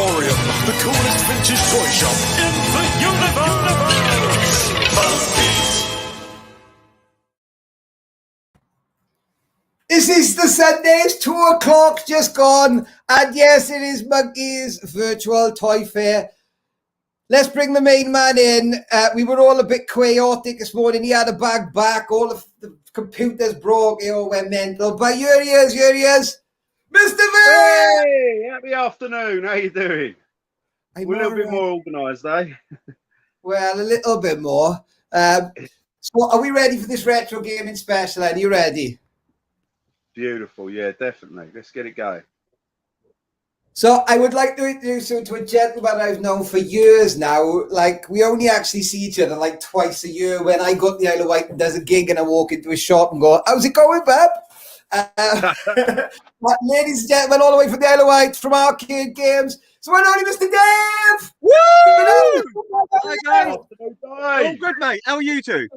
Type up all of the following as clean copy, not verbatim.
Emporium, the coolest vintage toy shop in the universe. This is the Sundays, 2 o'clock just gone, and yes, it is Monkey's virtual toy fair. Let's bring the main man in. We were all a bit chaotic this morning. He had a bag back, all of the computers broke, it all went mental. But here he is, Mr. Vic! Hey, happy afternoon. How you doing? We're a little bit more organised, eh? Well, a little bit more. So are we ready for this retro gaming special? Are you ready? Beautiful, yeah, definitely. Let's get it going. So I would like to introduce you to a gentleman I've known for years now. Like, we only actually see each other like twice a year. When I go to the Isle of Wight and does a gig and I walk into a shop and go, how's it going, bub? But ladies and gentlemen, all the way from the Isle of Wight, from Arcade Games. So we're only Mr. Dave! Woo! Hi, guys. All good, mate. How are you two?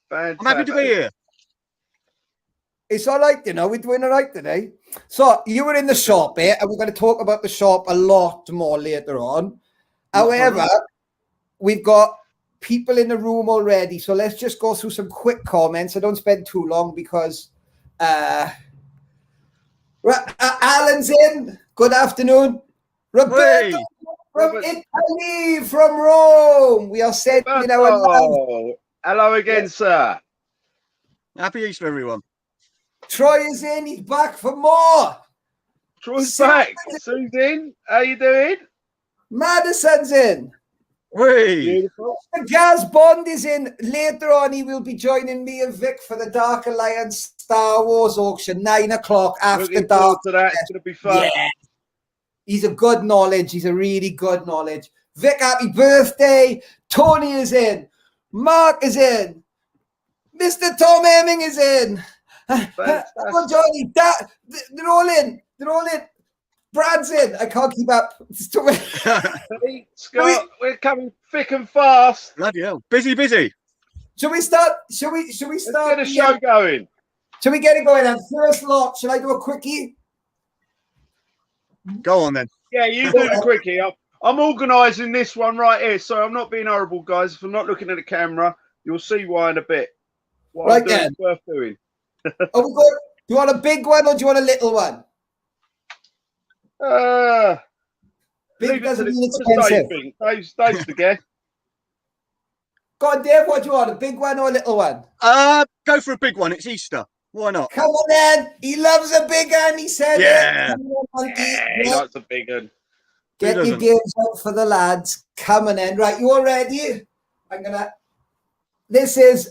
Fantastic. I'm happy to be here. It's all right, you know, we're doing all right today. So you were in the shop, and we're going to talk about the shop a lot more later on. However, we've got people in the room already, so let's just go through some quick comments. I don't spend too long because Alan's in. Good afternoon. Roberto from Italy, from Rome. We are sending our love. Hello again, sir. Happy Easter, everyone. Troy is in. He's back for more. Troy's back. Sue's in. How you doing? Madison's in. Beautiful. Gaz Bond is in. Later on, he will be joining me and Vic for the Dark Alliance Star Wars auction, 9 o'clock after Looking dark. forward to that. It's going to be fun. Yeah. He's a good knowledge. He's a really good knowledge. Vic, happy birthday. Tony is in. Mark is in. Mr. Tom Hemming is in. Come on, Johnny. They're all in. They're all in. Brad's in. I can't keep up. It's too many. Hey, Scott, we're coming thick and fast. Bloody hell. Busy. Shall we start? Shall we start? Let's get a show going. Shall we get it going? And first lot, shall I do a quickie? Go on, then. Yeah, you do the quickie. I'm organising this one right here, so I'm not being horrible, guys. If I'm not looking at the camera, you'll see why in a bit. What right I'm doing then. is worth doing. Are we good? Do you want a big one or do you want a little one? Big doesn't mean expensive. Dave's the guest. Go on, Dave, what do you want? A big one or a little one? Go for a big one. It's Easter. Why not? Come on, then. He loves a big one, he said. Yeah. Come on, monkey. He likes a big one. Get your games out for the lads. Come on, then. Right, you all ready? This is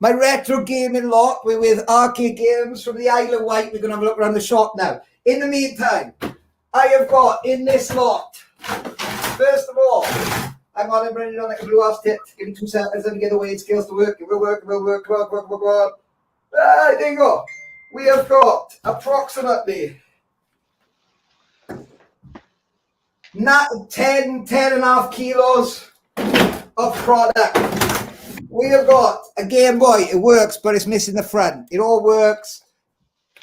my retro gaming lot. We're with Arcade Games from the Isle of Wight. We're going to have a look around the shop now. In the meantime, I have got in this lot, first of all, hang on, I'm bringing it on like a blue ass tip. Give me 2 seconds, let me get the weight scales to work. We'll work. Come on. There you go. We have got approximately 10 and a half kilos of product. We have got a Game Boy. It works, but it's missing the front. It all works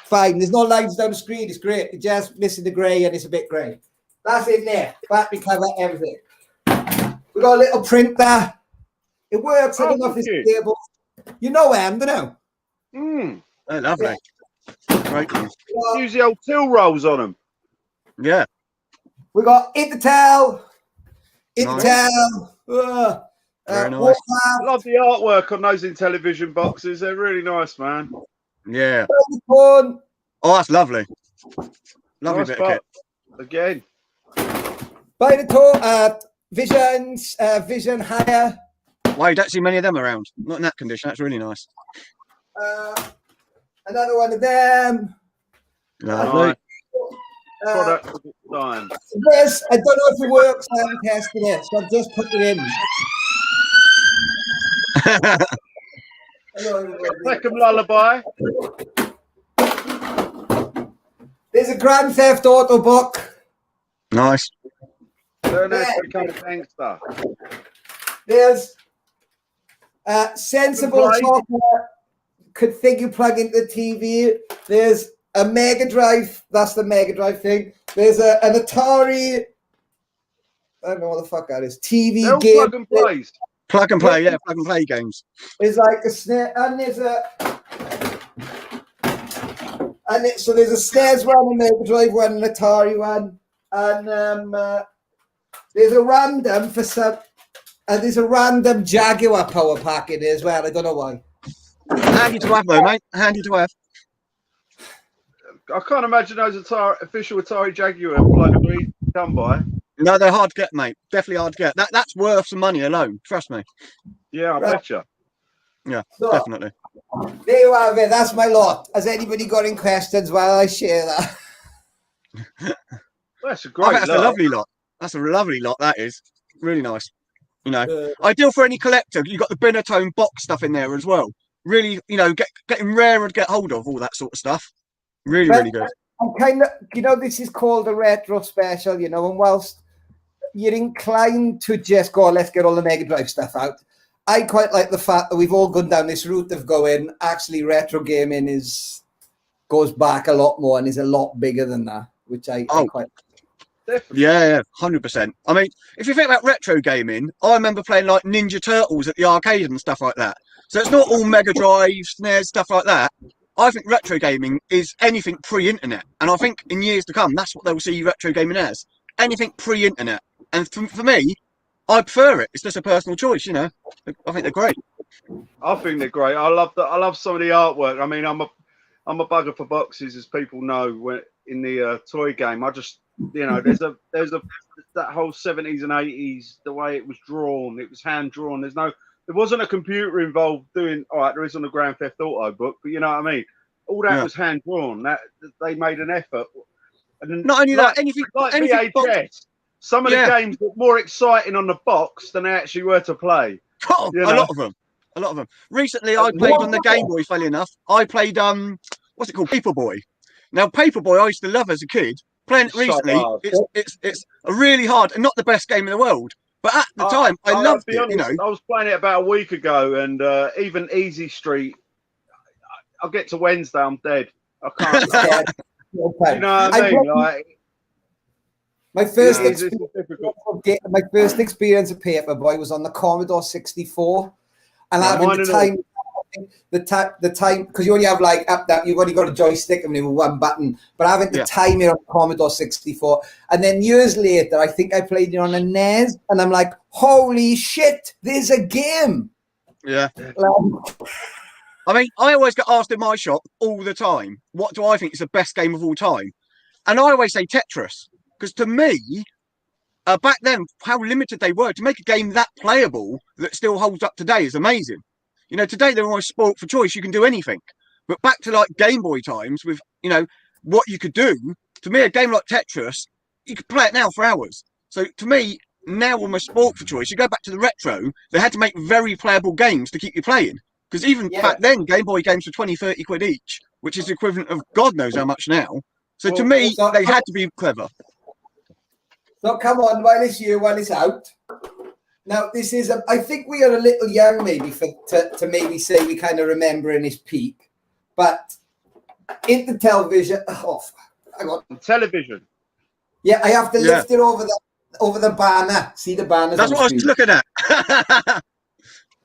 fine. There's no lines down the screen. It's great. It's just missing the grey, and it's a bit grey. That's in there. Battery cover, everything. We got a little printer. It works. I don't know if it's stable. You know Em, don't you? Lovely. Yeah. Great. Use the old till rolls on them. Yeah. We got Intel. Very nice. I love the artwork on those Intellivision boxes. They're really nice, man. Yeah. Oh, that's lovely. Lovely Nice bit of kit. Again. by the toe, Vision Higher. Wow, you don't see many of them around. Not in that condition. That's really nice. Another one of them. Lovely. Product of its time. This, I don't know if it works. I haven't tested it, so I've just put it in. Hello, everybody. Second lullaby. There's a Grand Theft Auto book. Nice. Turn out to become a gangster. There's sensible software. Could think you plug into the TV. There's a Mega Drive. That's the Mega Drive thing. There's an Atari. I don't know what the fuck that is. TV They're all game. plug and plays. Plug and play, yeah, plug and play games. There's like a snare, and there's a. So there's a SNES one, a Mega Drive one, an Atari one, and there's a random for some. There's a random Jaguar power pack in there as well. I don't know why. Handy to have, though, mate. Handy to have. I can't imagine those official Atari Jaguar plugs are easy to come by. No, they're hard to get, mate. Definitely hard to get. That's worth some money alone. Trust me. Yeah, I betcha. Yeah, So, definitely. There you have it. That's my lot. Has anybody got any questions while I share that? Well, that's a great That's a lovely lot. That's a lovely lot. That is really nice. You know, ideal for any collector. You've got the Binatone box stuff in there as well. Really, you know, getting rarer to get hold of all that sort of stuff. Really, really good. I'm kind of, you know, this is called a retro special, you know, and whilst you're inclined to just go, let's get all the Mega Drive stuff out, I quite like the fact that we've all gone down this route of going, actually retro gaming goes back a lot more and is a lot bigger than that, which I quite like. Yeah, 100%. I mean, if you think about retro gaming, I remember playing like Ninja Turtles at the arcade and stuff like that. So it's not all Mega Drive, SNES, stuff like that. I think retro gaming is anything pre-internet. And I think in years to come, that's what they'll see retro gaming as. Anything pre-internet. And for me, I prefer it. It's just a personal choice, you know. I think they're great. I think they're great. I love some of the artwork. I mean, I'm a bugger for boxes, as people know. When in the toy game, I just, you know, there's that whole 70s and 80s, the way it was drawn. It was hand drawn. There wasn't a computer involved doing. All right, there is on the Grand Theft Auto book, but you know what I mean. All that was hand drawn. That they made an effort. And then, not only that, anything VHS. Some of the games were more exciting on the box than they actually were to play. Oh, a lot of them. Recently, I played on the Game Boy. Funny enough, I played what's it called, Paperboy. Now, Paperboy, I used to love as a kid. Playing it recently, it's a really hard and not the best game in the world. But at the time, I loved it. You know, I was playing it about a week ago, and even Easy Street. I'll get to Wednesday, I'm dead. I can't. You know what I mean? Like. My first experience of Paperboy was on the Commodore 64, and having the time because you only have like up that you've only got a joystick and with one button, but having to time it on Commodore 64, and then years later, I think I played it on a NES, and I'm like, holy shit, there's a game. Yeah. I mean, I always get asked in my shop all the time, what do I think is the best game of all time? And I always say Tetris. Because to me, back then, how limited they were, to make a game that playable that still holds up today is amazing. You know, today they're almost spoilt for choice. You can do anything. But back to like Game Boy times with, you know, what you could do, to me, a game like Tetris, you could play it now for hours. So to me, now almost spoilt for choice. You go back to the retro, they had to make very playable games to keep you playing. Because even back then, Game Boy games were 20, 30 quid each, which is the equivalent of God knows how much now. So to me, they had to be clever. So come on, while it's out. Now this is I think we are a little young maybe to maybe say we kind of remember in his peak, but in the television. Oh, hang on. Television. Yeah, I have to lift it over the banner. See the banner. That's what I was looking at.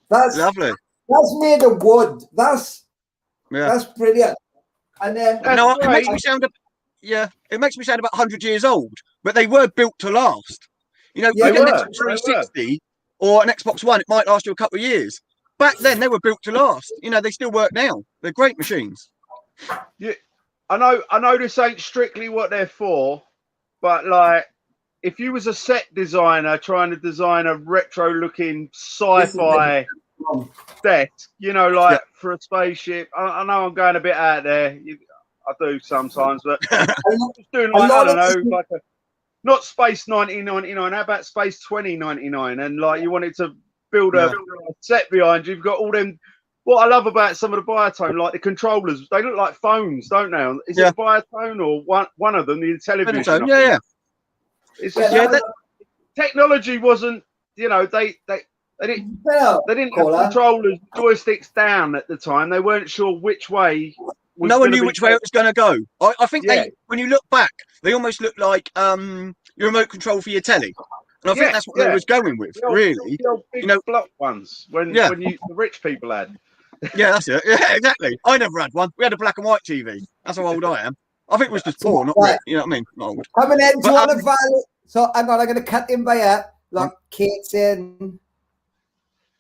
That's lovely. That's made of wood. That's brilliant. And then it makes me sound it makes me sound about 100 years old, but they were built to last. You know, an Xbox 360 or an Xbox One, it might last you a couple of years. Back then, they were built to last. You know, they still work now. They're great machines. Yeah, I know this ain't strictly what they're for, but like, if you was a set designer trying to design a retro-looking sci-fi set, you know, like for a spaceship. I know I'm going a bit out there. I do sometimes, but I'm just doing like, I don't know, like not Space 1999. How about Space 2099? And like you wanted to build a set behind you. You've got all them. What I love about some of the Biotone, like the controllers, they look like phones, don't they? Is it Biotone or one of them, the television? It's just, technology wasn't, you know, they didn't have controllers, joysticks down at the time. They weren't sure which way no one knew which way it was going to go. I think Yeah. when you look back, they almost look like your remote control for your telly. And I think that's what they was going with, really. The old big block ones when the rich people had. Yeah, that's it. Yeah, exactly. I never had one. We had a black and white TV. That's how old I am. I think it was just poor, not rich. You know what I mean? Not old. Coming in, do you want to value? So hang on, I'm going to cut in by up. Like Kate's in.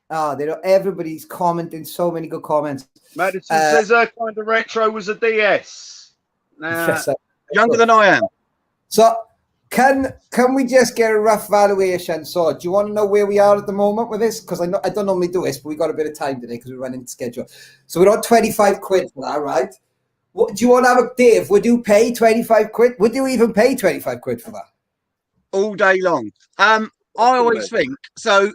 Everybody's commenting. So many good comments. Madison says her kind of retro was a DS. Younger than I am. So can we just get a rough valuation? So do you want to know where we are at the moment with this? Because I don't normally do this, but we got a bit of time today because we're running schedule. So we're on 25 quid for that, right? What do you want to have Dave? Would you pay 25 quid? Would you even pay 25 quid for that? All day long. I always think so.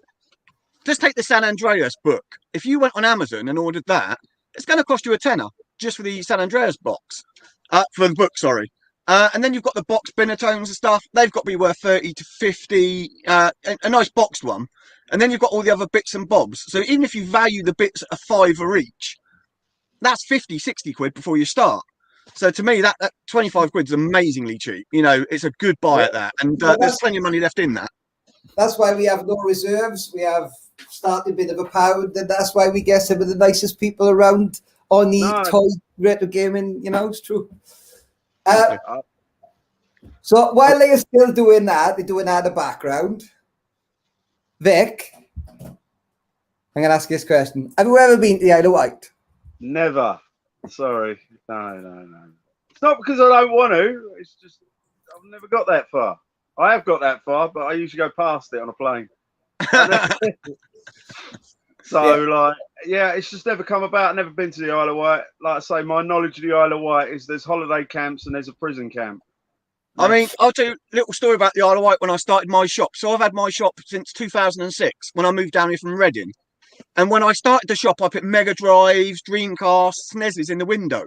Just take the San Andreas book. If you went on Amazon and ordered that, it's going to cost you a tenner just for the San Andreas box. For the book, sorry. And then you've got the box Binatones and stuff. They've got to be worth 30 to 50. A nice boxed one. And then you've got all the other bits and bobs. So even if you value the bits at £5 each, that's 50, 60 quid before you start. So to me, that 25 quid is amazingly cheap. You know, it's a good buy at that. And there's plenty of money left in that. That's why we have no reserves. We have started a bit of a pound, and that's why we get some of the nicest people around on the toy retro gaming. You know, it's true. So while they are still doing that, they're doing that in the background. Vic, I'm going to ask you this question. Have you ever been to the Isle of Wight? Never. Sorry. No. It's not because I don't want to. It's just I've never got that far. I have got that far, but I usually go past it on a plane. So, it's just never come about. Never been to the Isle of Wight. Like I say, my knowledge of the Isle of Wight is there's holiday camps and there's a prison camp. I mean, I'll tell you a little story about the Isle of Wight when I started my shop. So I've had my shop since 2006 when I moved down here from Reading. And when I started the shop, I put Mega Drives, Dreamcasts, SNESes in the window.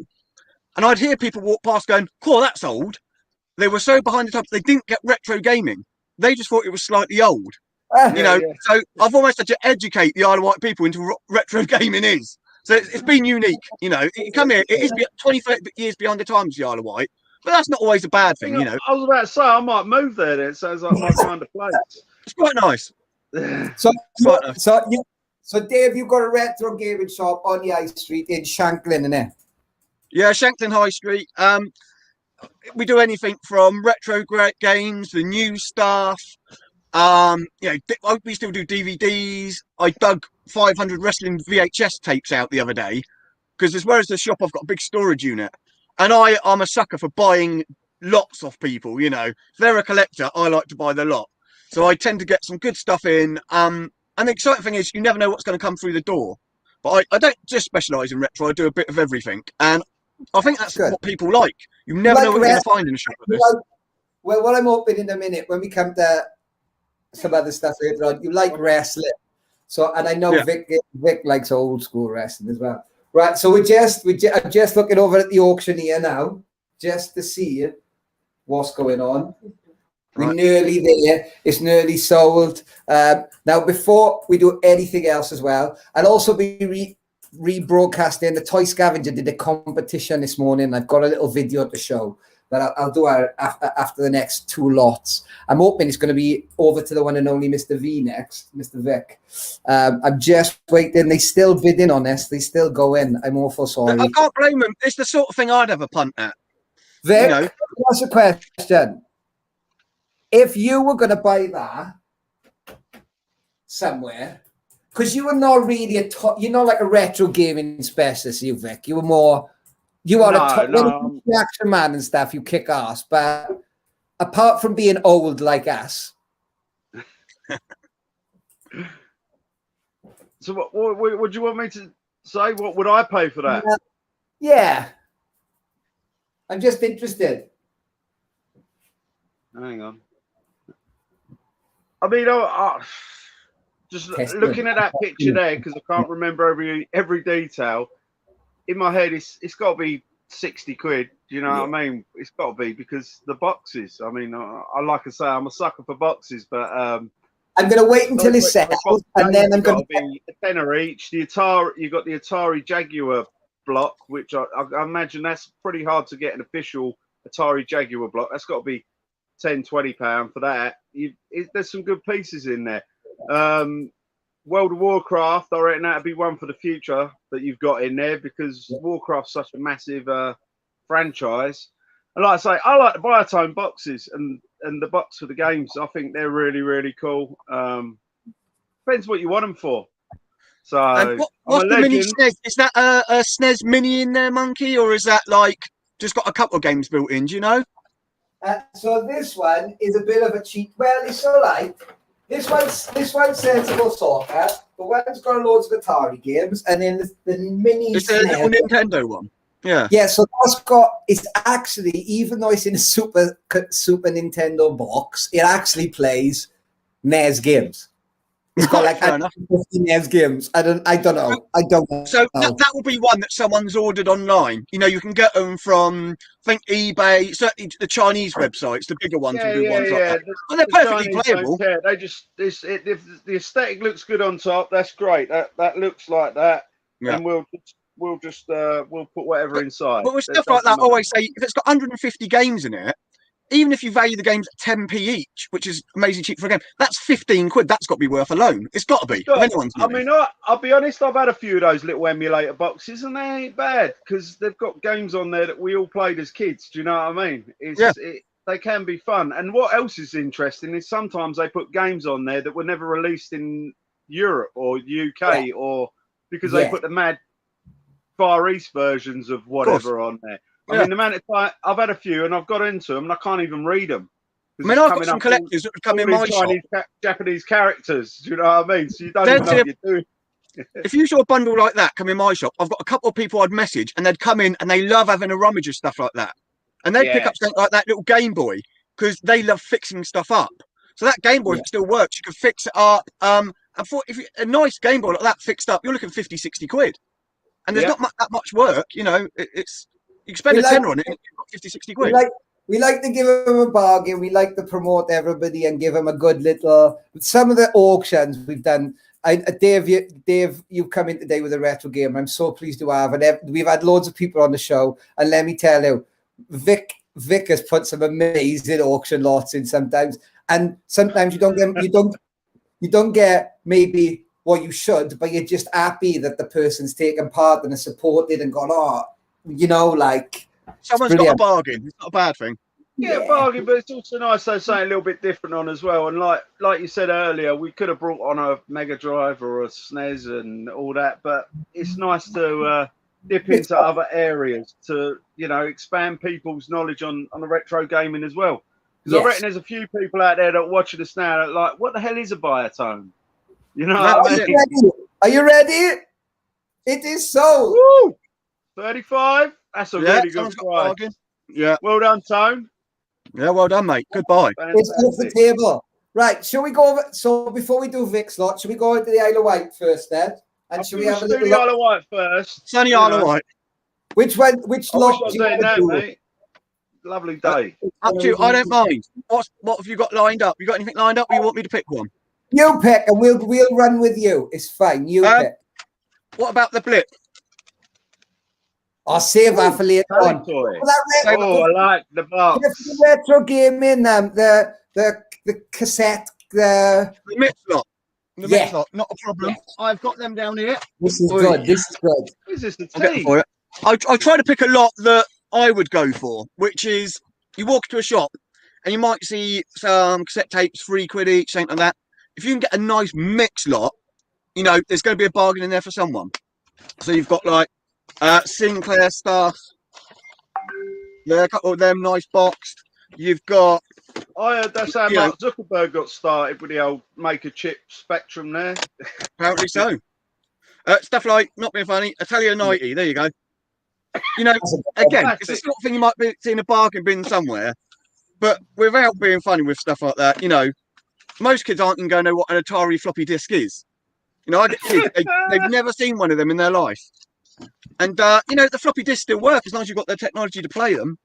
And I'd hear people walk past going, cool, that's old. They were so behind the times, they didn't get retro gaming. They just thought it was slightly old. So I've almost had to educate the Isle of Wight people into what retro gaming is. So it's been unique. You know, you come here, it is 20, 30 years behind the times, the Isle of Wight. But that's not always a bad thing, you know. I was about to say, I might move there then. It sounds like my kind of place. It's quite nice. So Dave, you've got a retro gaming shop on the High Street in Shanklin, innit? Yeah, Shanklin High Street. We do anything from retro games, the new stuff. We still do DVDs. I dug 500 wrestling VHS tapes out the other day because as well as the shop, I've got a big storage unit. And I'm a sucker for buying lots off people, you know. If they're a collector, I like to buy the lot. So I tend to get some good stuff in. And the exciting thing is you never know what's going to come through the door. But I don't just specialise in retro. I do a bit of everything. And I think that's what people like. You never know what you're going to find in a shop like this. Well, what I'm hoping in a minute, when we come to some other stuff later on, you like wrestling. So, and I know Vic likes old school wrestling as well. Right, so I'm just looking over at the auction here now, just to see what's going on. We're nearly there. It's nearly sold. Now, before we do anything else as well, I'll also be rebroadcasting. The Toy Scavenger did a competition this morning. I've got a little video to show that I'll do after the next two lots. I'm hoping it's going to be over to the one and only Mr. V next, Mr. Vic. I'm just waiting. They still bidding on this. They still go in. I'm awful sorry. I can't blame them. It's the sort of thing I'd have a punt at. Vic, that's a question. If you were going to buy that somewhere, because you were not really you're not like a retro gaming specialist, you Vic. You were more... You are a action man and stuff. You kick ass, but apart from being old like us, so what would you want me to say? What would I pay for that? Yeah, I'm just interested. Hang on. I mean, just looking at that picture there because I can't remember every detail. In my head, it's got to be 60 quid. Do you know what I mean? It's got to be because the boxes. I mean, I like I say, I'm a sucker for boxes, but I'm going to wait until it's set, and then I'm going to be a tenner each. The Atari, you got the Atari Jaguar block, which I imagine that's pretty hard to get an official Atari Jaguar block. That's got to be £10-20 for that. There's some good pieces in there. World of Warcraft, I reckon that'd be one for the future that you've got in there, because Warcraft's such a massive franchise. And like I say, I like the Biotone boxes and the box for the games. I think they're really, really cool. Depends what you want them for. So what's the mini SNES? Is that a SNES mini in there, Monkey, or is that like just got a couple of games built in? Do you know? So this one is a bit of a cheat. Well, it's all right. This one's sensible soccer. The one's got loads of Atari games, and then the mini. It's a little Nintendo one. Yeah. Yeah. So it's actually, even though it's in a Super Nintendo box, it actually plays NES games. It's got like 50 NES games. I don't know. So that will be one that someone's ordered online. You know, you can get them from, I think, eBay, certainly the Chinese websites, the bigger ones will do ones like that. And they're perfectly playable. They just if the aesthetic looks good on top, that's great. That looks like that, and we'll put whatever inside. But with stuff like that, I always say if it's got 150 games in it, even if you value the games at 10p each, which is amazingly cheap for a game, that's 15 quid. That's got to be worth a loan. It's got to be. I mean, I'll be honest, I've had a few of those little emulator boxes, and they ain't bad, because they've got games on there that we all played as kids. Do you know what I mean? They can be fun. And what else is interesting is sometimes they put games on there that were never released in Europe or UK, or because they put the mad Far East versions of whatever on there. I mean, the amount of time I've had a few, and I've got into them, and I can't even read them. I mean, I've got some collectors that would come in my shop. Japanese characters, do you know what I mean? So you don't even know what you're doing. If you saw a bundle like that come in my shop, I've got a couple of people I'd message, and they'd come in, and they love having a rummage of stuff like that. And they'd pick up something like that little Game Boy, because they love fixing stuff up. So that Game Boy, if it still works, you can fix it up. And if a nice Game Boy like that fixed up, you're looking 50, 60 quid. And there's not that much work, you know, you can spend a tenner on it, and you've got 50, 60 quid. We like to give them a bargain. We like to promote everybody and give them a good little. Some of the auctions we've done. Dave, you've come in today with a retro game. I'm so pleased to have, and we've had loads of people on the show. And let me tell you, Vic has put some amazing auction lots in sometimes, and sometimes you don't get maybe what you should, but you're just happy that the person's taken part and has supported and gone, you know, like. Someone's got a bargain. It's not a bad thing. Yeah, bargain, but it's also nice to say a little bit different on as well. And like you said earlier, we could have brought on a Mega Drive or a SNES and all that, but it's nice to dip into other areas to, you know, expand people's knowledge on the retro gaming as well. Because I reckon there's a few people out there that are watching us now that are like, what the hell is a Biotone? You know what I mean? Are you ready? It is so. Woo! 35. That's a really good price. Yeah. Well done, Tone. Yeah, well done, mate. Goodbye. It's off the table. Right, shall we go over? So before we do Vic's lot, should we go into the Isle of Wight first then? And should we have a little do the Isle of Wight first? Sunny Isle of Wight. Which lot do you want to do? Mate. Lovely day. Up to you. I don't mind. What have you got lined up? You got anything lined up, or you want me to pick one? You pick, and we'll run with you. It's fine. You pick. What about the Blip? I'll save that for later on. I like the box. The retro game in the cassette. The mix lot. The mix lot, not a problem. Yes. I've got them down here. This is good. This is good. Is this the tea? I try to pick a lot that I would go for, which is you walk to a shop and you might see some cassette tapes, £3 each, something like that. If you can get a nice mix lot, you know, there's going to be a bargain in there for someone. So you've got like Sinclair stuff. Yeah, a couple of them nice boxed. You've got. I heard that's how Mark Zuckerberg got started with the old make a chip Spectrum there. Apparently so. Stuff like, not being funny, Italia 90. There you go. You know, again, it's the sort of thing you might see in a bargain bin somewhere, but without being funny with stuff like that, you know, most kids aren't going to know what an Atari floppy disk is. You know, I get kids, they've never seen one of them in their life. And, you know, the floppy disks still work as long as you've got the technology to play them.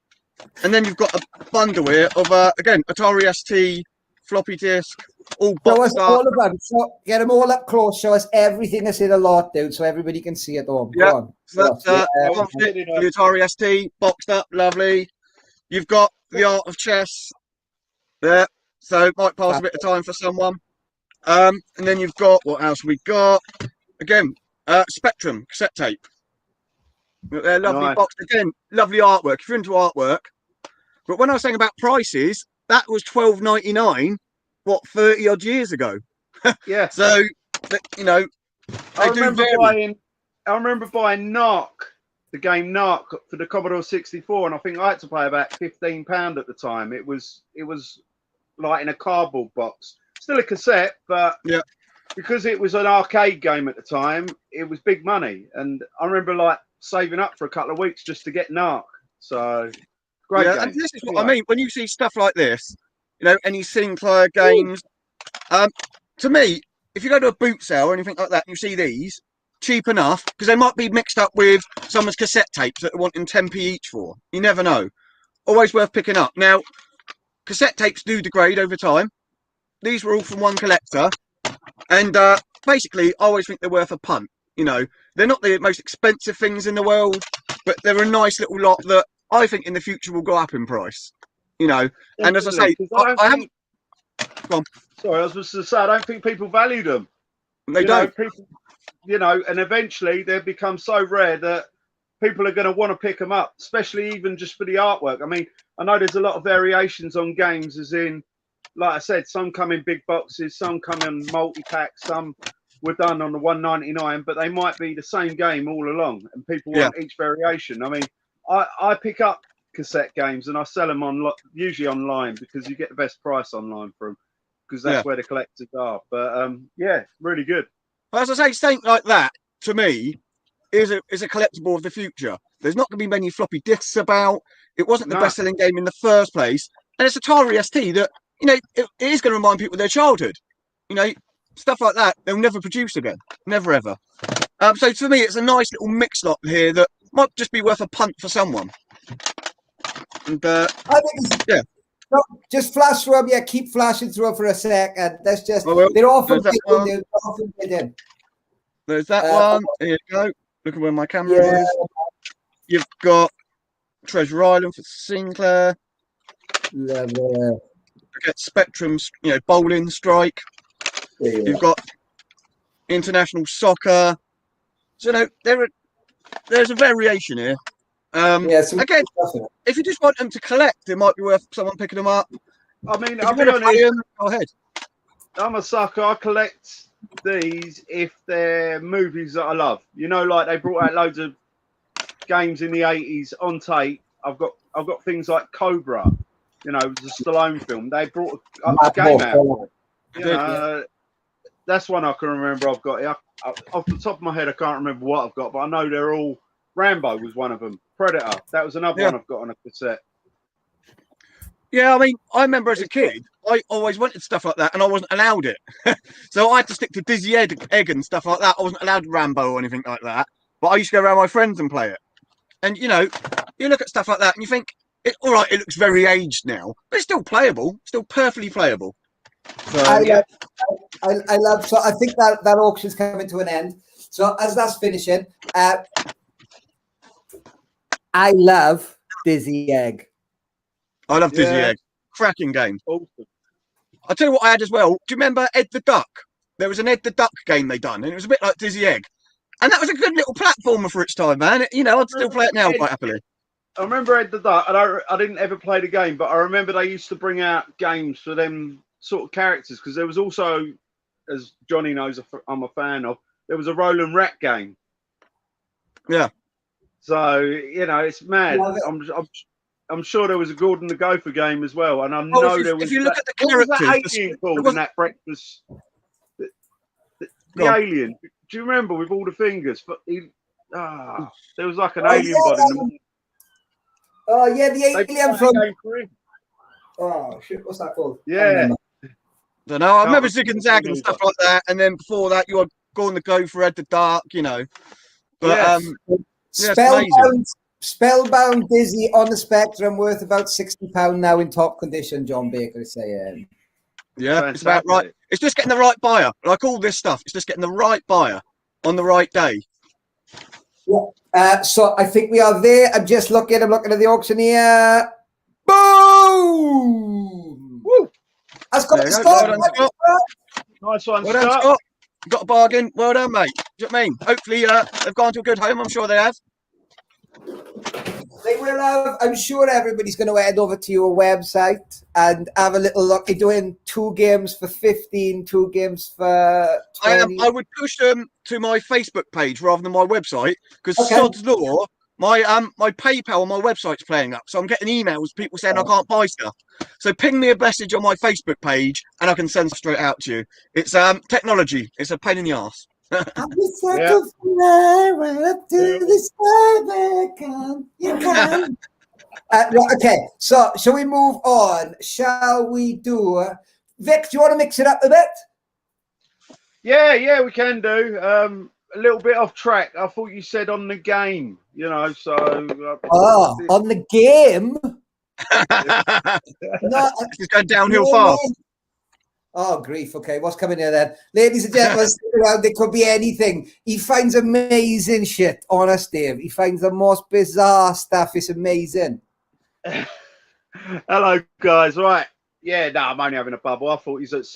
And then you've got a bundle here of, again, Atari ST floppy disk, all Show us boxed up. all about it. So get them all up close. Show us everything that's in a lot, dude, so everybody can see it all. Yeah. Go on. So that's Yeah. conflict for the Atari ST, boxed up, lovely. You've got the Art of Chess there, so it might pass a bit of time for someone. And then you've got, what else we got? Again, Spectrum cassette tape. They're lovely Nice. box. Again, lovely artwork. If you're into artwork. But when I was saying about prices, that was $12.99, what, 30 odd years ago. Yeah. So, you know, I they do remember vary. buying Narc, the game Narc for the Commodore 64, and I think I had to pay about £15 at the time. It was like in a cardboard box, still a cassette, but Yeah. because it was an arcade game at the time, it was big money. And I remember like saving up for a couple of weeks just to get Narc. So great Yeah, game. and this is what I mean. When you see stuff like this, you know, any Sinclair games, to me, if you go to a boot sale or anything like that, and you see these cheap enough, because they might be mixed up with someone's cassette tapes that they're wanting 10p each for. You never know. Always worth picking up. Now, cassette tapes do degrade over time. These were all from one collector, and basically, I always think they're worth a punt. You know, they're not the most expensive things in the world, but they're a nice little lot that I think in the future will go up in price. You know, and as I say, I haven't. Go on. Sorry, I was just to say, I don't think people value them. They don't. People, and eventually they become so rare that people are going to want to pick them up, especially even just for the artwork. I mean, I know there's a lot of variations on games, as in, like I said, some come in big boxes, some come in multi-packs, some were done on the 199, but they might be the same game all along, and people want each variation. I mean, I pick up cassette games and I sell them usually online, because you get the best price online for them, because that's where the collectors are. But yeah, really good. As I say, something like that to me is a collectible of the future. There's not going to be many floppy disks about. It wasn't the best-selling game in the first place, and it's Atari ST that, you know, it is going to remind people of their childhood. You know, stuff like that they'll never produce again, never ever. So for me, it's a nice little mix lot here that might just be worth a punt for someone. And I think no, just flash through them. Yeah, keep flashing through them for a sec, and that's just they're often forbidden. There's that one. Here you go. Look at where my camera is. You've got Treasure Island for Sinclair. Lovely. Get Spectrum's, you know, Bowling Strike. You've got International Soccer. So, you know, there's a variation here. Again, if you just want them to collect, it might be worth someone picking them up. I mean, I'll be honest. Go ahead. I'm a sucker. I collect these if they're movies that I love. You know, like they brought out loads of games in the 80s on tape. I've got things like Cobra. You know, the Stallone film. They brought a game out. You know, that's one I can remember. I've got off the top of my head. I can't remember what I've got, but I know they're all. Rambo was one of them. Predator. That was another one I've got on a cassette. Yeah, I mean, I remember as a kid, I always wanted stuff like that, and I wasn't allowed it. So I had to stick to Dizzy Egg and stuff like that. I wasn't allowed Rambo or anything like that. But I used to go around with my friends and play it. And, you know, you look at stuff like that and you think, all right, it looks very aged now, but it's still playable, still perfectly playable. So, I love. So I think that auction's coming to an end. So as that's finishing, I love Dizzy Egg. I love Dizzy Egg. Cracking game. Awesome. I'll tell you what I had as well. Do you remember Ed the Duck? There was an Ed the Duck game they done, and it was a bit like Dizzy Egg. And that was a good little platformer for its time, man. You know, I'd still play it now quite happily. I remember Ed the Duck. I didn't ever play the game, but I remember they used to bring out games for them sort of characters, because there was also, as Johnny knows, I'm a fan of, there was a Roland Rat game. Yeah. So, you know, it's mad. I'm sure there was a Gordon the Gopher game as well, and I know there was. If you look at the characters, what was that alien called in that breakfast? The alien. Do you remember with all the fingers? There was like an alien body. Oh yeah, the alien from. Oh shit! What's that called? Yeah. I don't know. I remember Zig and Zag and stuff like that, and then before that, you had Gordon the Gopher, Ed the Dark, you know. But Spellbound Dizzy on the Spectrum, worth about £60 now in top condition. John Baker is saying. Yeah, it's about right. It's just getting the right buyer. Like all this stuff, it's just getting the right buyer on the right day. Yeah. So I think we are there. I'm looking at the auction here. Boom! Woo! That's got There the you go. stop. Well done, Scott. Nice one, Well done, Scott. Scott. Got a bargain. Well done, mate. Do you know what I mean? Hopefully, they've gone to a good home. I'm sure they have. They will have. I'm sure everybody's going to head over to your website and have a little look. You're doing 2 games for 15, 2 games for 20. I would push them to my Facebook page rather than my website because Okay. sod's law, my PayPal on my website's playing up, so I'm getting emails, people saying I can't buy stuff. So ping me a message on my Facebook page and I can send stuff straight out to you. It's technology. It's a pain in the arse. I wish I could fly right up to the sky, you can. Okay, so shall we move on? Shall we do? Vic, do you want to mix it up a bit? Yeah, we can do. A little bit off track. I thought you said on the game, so. On the game? No, it's going downhill fast. Oh, grief. Okay, what's coming here then? Ladies and gentlemen, stick around. There could be anything. He finds amazing shit. Honest, Dave. He finds the most bizarre stuff. It's amazing. Hello, guys. Right. Yeah, no, I'm only having a bubble. I thought it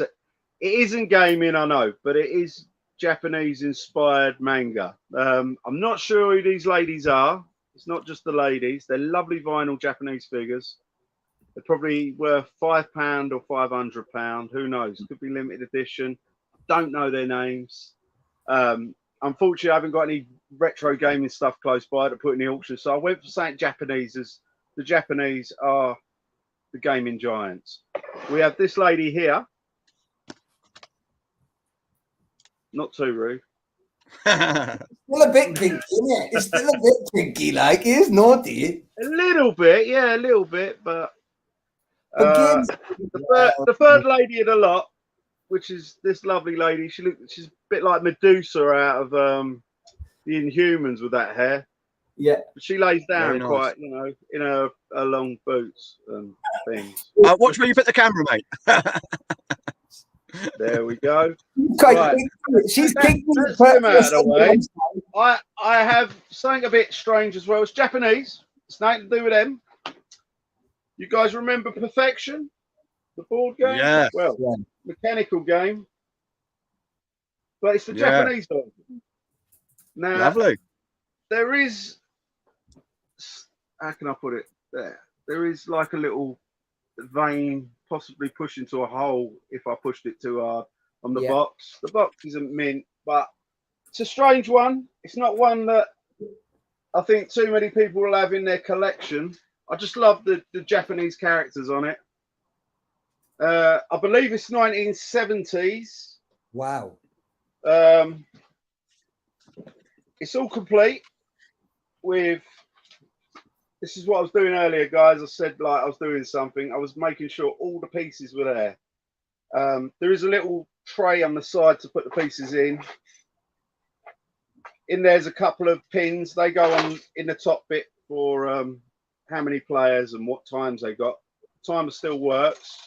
isn't gaming, I know, but it is Japanese-inspired manga. I'm not sure who these ladies are. It's not just the ladies. They're lovely vinyl Japanese figures. They're probably worth £5 or £500. Who knows? Could be limited edition. Don't know their names. Unfortunately, I haven't got any retro gaming stuff close by to put in the auction. So I went for something Japanese, as the Japanese are the gaming giants. We have this lady here. Not too rude. Still a bit kinky, isn't it? It's still a bit kinky, like. It is naughty. A little bit, yeah, a little bit, but the third lady of the lot, which is this lovely lady, she's a bit like Medusa out of the Inhumans with that hair. Yeah, but she lays down nice. quite, in her long boots and things. Watch where you put the camera, mate. There we go. right. She's kinky. That's them out of the way. I have something a bit strange as well. It's Japanese. It's nothing to do with them. You guys remember Perfection, the board game? Yeah. Well, mechanical game, but it's the Japanese version. Now, lovely. There is, how can I put it? There is like a little vein possibly push into a hole if I pushed it too hard on the box. The box isn't mint, but it's a strange one. It's not one that I think too many people will have in their collection. I just love the Japanese characters on it. I believe it's 1970s. Wow. It's all complete with. This is what I was doing earlier, guys. I said like I was doing something. I was making sure all the pieces were there. There is a little tray on the side to put the pieces in. In there's a couple of pins. They go on in the top bit for how many players and what times they got. The timer still works.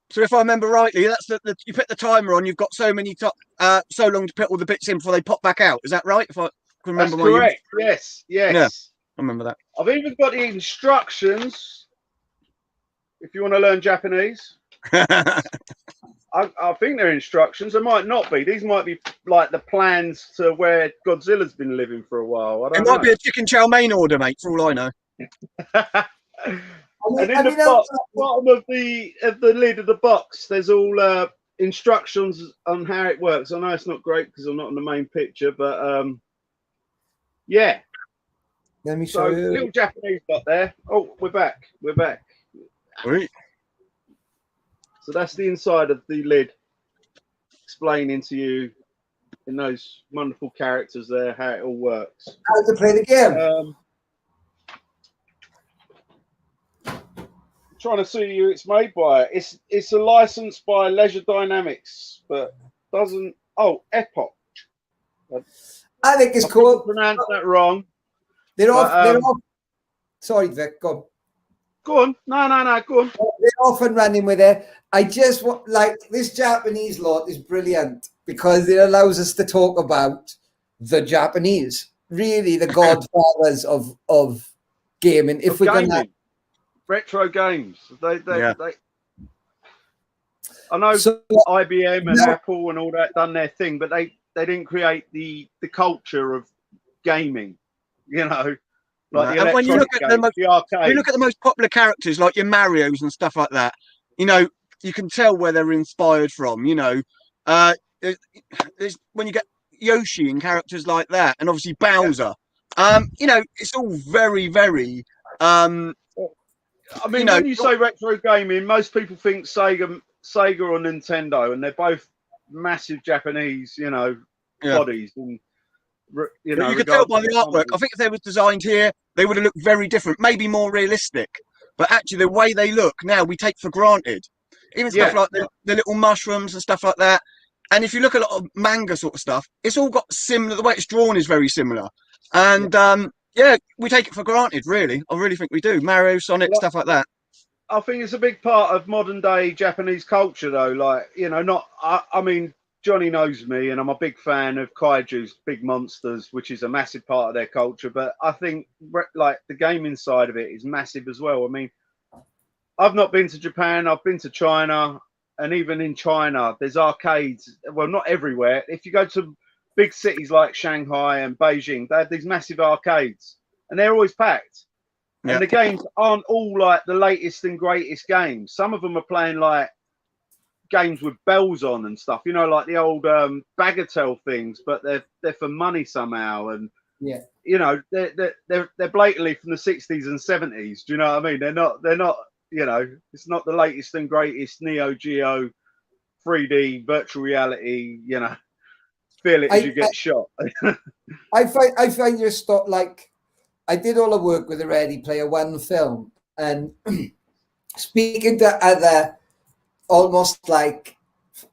So if I remember rightly, that's you put the timer on. You've got so long to put all the bits in before they pop back out. Is that right? If I can remember, that's correct. Yes. Yeah, I remember that. I've even got the instructions. If you want to learn Japanese, I think they're instructions. They might not be. These might be like the plans to where Godzilla's been living for a while. I don't know. It might be a chicken chow mein order, mate. For all I know. And in the bottom of the lid of the box, there's all instructions on how it works. I know it's not great because I'm not on the main picture, but yeah. Let me show you. Little Japanese got there. Oh, we're back. We're back. Right. So that's the inside of the lid, explaining to you in those wonderful characters there how it all works. How to play the game. Trying to see who it's made by. It's a license by Leisure Dynamics, but doesn't. Oh, Epoch. I think it's cool. Pronounced that wrong. They're off. Sorry, Vic. Go. Go on. No. Go on. They're often running with it. I just want, like, this Japanese lot is brilliant because it allows us to talk about the Japanese, really the godfathers of gaming. If we're going to retro games, they Yeah. I know So- IBM and Apple and all that done their thing, but they didn't create the culture of gaming, you know. Like the and when you look at games, the arcade. you look at the most popular characters like your Marios and stuff like that, you know, you can tell where they're inspired from. You know, there's when you get Yoshi and characters like that, and obviously Bowser. You know, it's all very, very. I mean, when you say retro gaming, most people think Sega or Nintendo, and they're both massive Japanese, you know, bodies. And you know, you could tell by the artwork. I think if they was designed here, they would have looked very different, maybe more realistic. But actually, the way they look now, we take for granted. Even stuff like the little mushrooms and stuff like that. And if you look at a lot of manga sort of stuff, it's all got similar. The way it's drawn is very similar. And we take it for granted, really. I really think we do. Mario, Sonic, stuff like that. I think it's a big part of modern day Japanese culture, though. Like, you know, I mean, Johnny knows me, and I'm a big fan of kaijus, big monsters, which is a massive part of their culture. But I think, like, the gaming side of it is massive as well. I mean, I've not been to Japan. I've been to China, and even in China, there's arcades. Well, not everywhere. If you go to big cities like Shanghai and Beijing, they have these massive arcades, and they're always packed. And the games aren't all like the latest and greatest games. Some of them are playing like games with bells on and stuff, you know, like the old Bagatelle things, but they're for money somehow. And you know, they're blatantly from the 60s and 70s. Do you know what I mean? They're not, you know, it's not the latest and greatest Neo Geo 3D virtual reality, you know, feel it as you get shot. I find your stuff, like, I did all the work with the Ready Player One film, and speaking to other,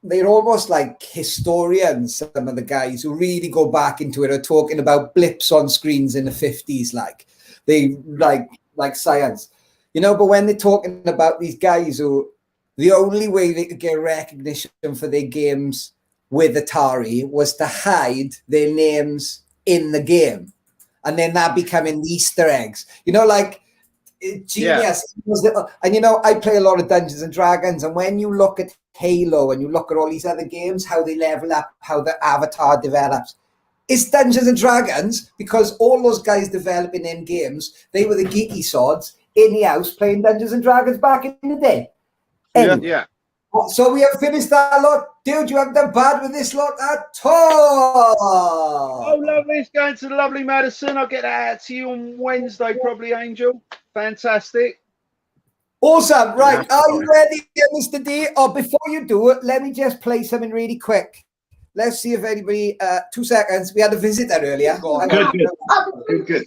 they're almost like historians, some of the guys who really go back into it are talking about blips on screens in the 50s, like they like science, you know. But when they're talking about these guys who the only way they could get recognition for their games with Atari was to hide their names in the game. And then that becoming the Easter eggs, you know, like genius. And, you know, I play a lot of Dungeons and Dragons. And when you look at Halo and you look at all these other games, how they level up, how the avatar develops, it's Dungeons and Dragons, because all those guys developing them games, they were the geeky sods in the house playing Dungeons and Dragons back in the day. Anyway, so we have finished that lot. Dude, you haven't done bad with this lot at all. Oh, lovely. It's going to the lovely Madison. I'll get that out to you on Wednesday, probably, Angel. Fantastic. Awesome. Right. Are you ready, Mr. D? Or before you do it, let me just play something really quick. Let's see if anybody, 2 seconds. We had a visitor earlier. Good.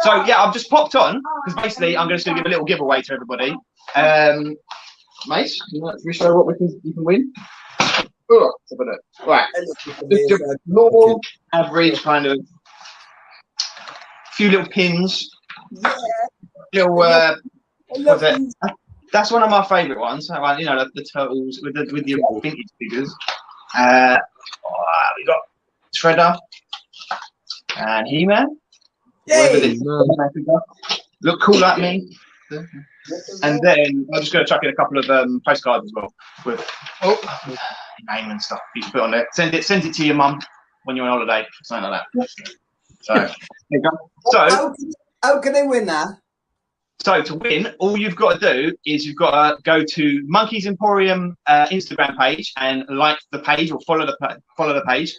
So, yeah, I've just popped on because basically I'm just going to give a little giveaway to everybody. Mate, can you show what you can win? Oh, right. Just a normal, average kind of few little pins. Little, what's it? That's one of my favourite ones. You know, the turtles with the vintage figures. We got Shredder and He-Man. Look cool like me. And then I'm just going to chuck in a couple of postcards as well with name and stuff you can put on there. Send it to your mum when you're on holiday, something like that. So there you go. So how can they win that? So to win, all you've got to do is you've got to go to Monkeys Emporium Instagram page and like the page or follow the page.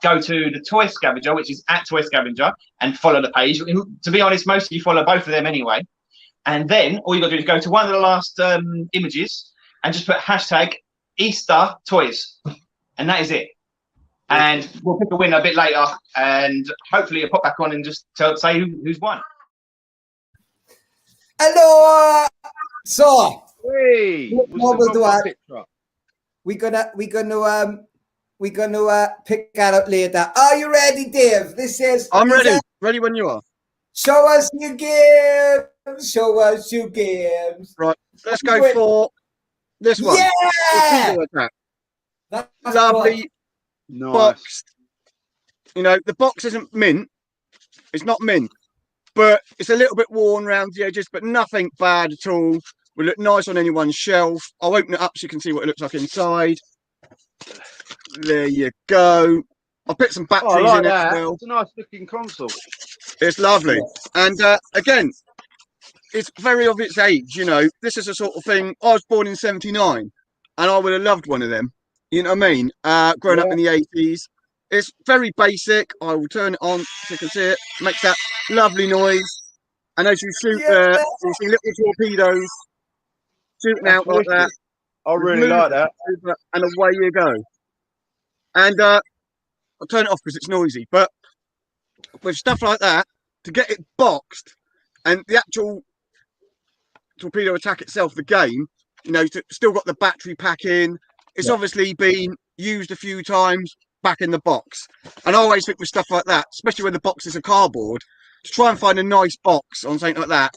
Go to the Toy Scavenger, which is at Toy Scavenger, and follow the page. To be honest, most of you follow both of them anyway. And then all you've got to do is go to one of the last images and just put hashtag Easter Toys. And that is it. And we'll pick a winner a bit later. And hopefully it'll pop back on and just say who's won. Hello. So hey, we're gonna pick that up later. Are you ready, Dave? This is I'm ready. Ready when you are. Show us your games. Show us your games. Right, let's go for this one. Yeah! Torpedo attack. That's Lovely Nice. box. You know, the box isn't mint. It's not mint, but it's a little bit worn around the edges, but nothing bad at all. Will look nice on anyone's shelf. I'll open it up so you can see what it looks like inside. There you go. I'll put some batteries Oh, I like in it that. as well. It's a nice looking console. It's lovely. And again, it's very of its age, you know. This is a sort of thing. I was born in '79 and I would have loved one of them. You know what I mean? Growing up in the '80s. It's very basic. I will turn it on so you can see it. Makes that lovely noise. And as you shoot there, you'll see little torpedoes shooting out like that. I really like that. And away you go. And I'll turn it off because it's noisy. But with stuff like that, to get it boxed and the actual torpedo attack itself, the game, you know, still got the battery pack in. It's obviously been used a few times back in the box. And I always think with stuff like that, especially when the boxes are cardboard, to try and find a nice box on something like that,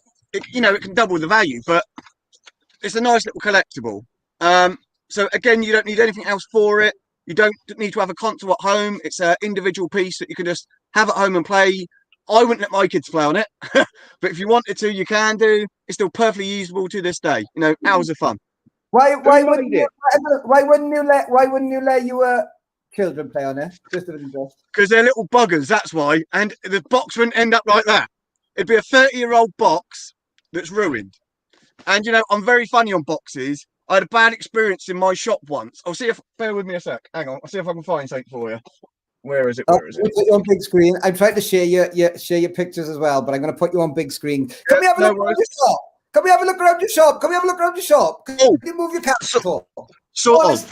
you know, it can double the value, but it's a nice little collectible. So again, you don't need anything else for it. You don't need to have a console at home. It's an individual piece that you can just have at home and play. I wouldn't let my kids play on it, but if you wanted to, you can do. It's still perfectly usable to this day. You know, hours of fun. Why wouldn't you let your children play on it? Just of interest. Because they're little buggers, that's why. And the box wouldn't end up like that. It'd be a 30-year-old box that's ruined. And, you know, I'm very funny on boxes. I had a bad experience in my shop once. I'll see if... Bear with me a sec. Hang on. I'll see if I can find something for you. Where is it? Where is it? Put you on big screen. I'm trying to share your pictures as well, but I'm going to put you on big screen. Can we have a look around your shop? Can we have a look around your shop? Can we have a look around your shop? Can you move your camera? Sort of.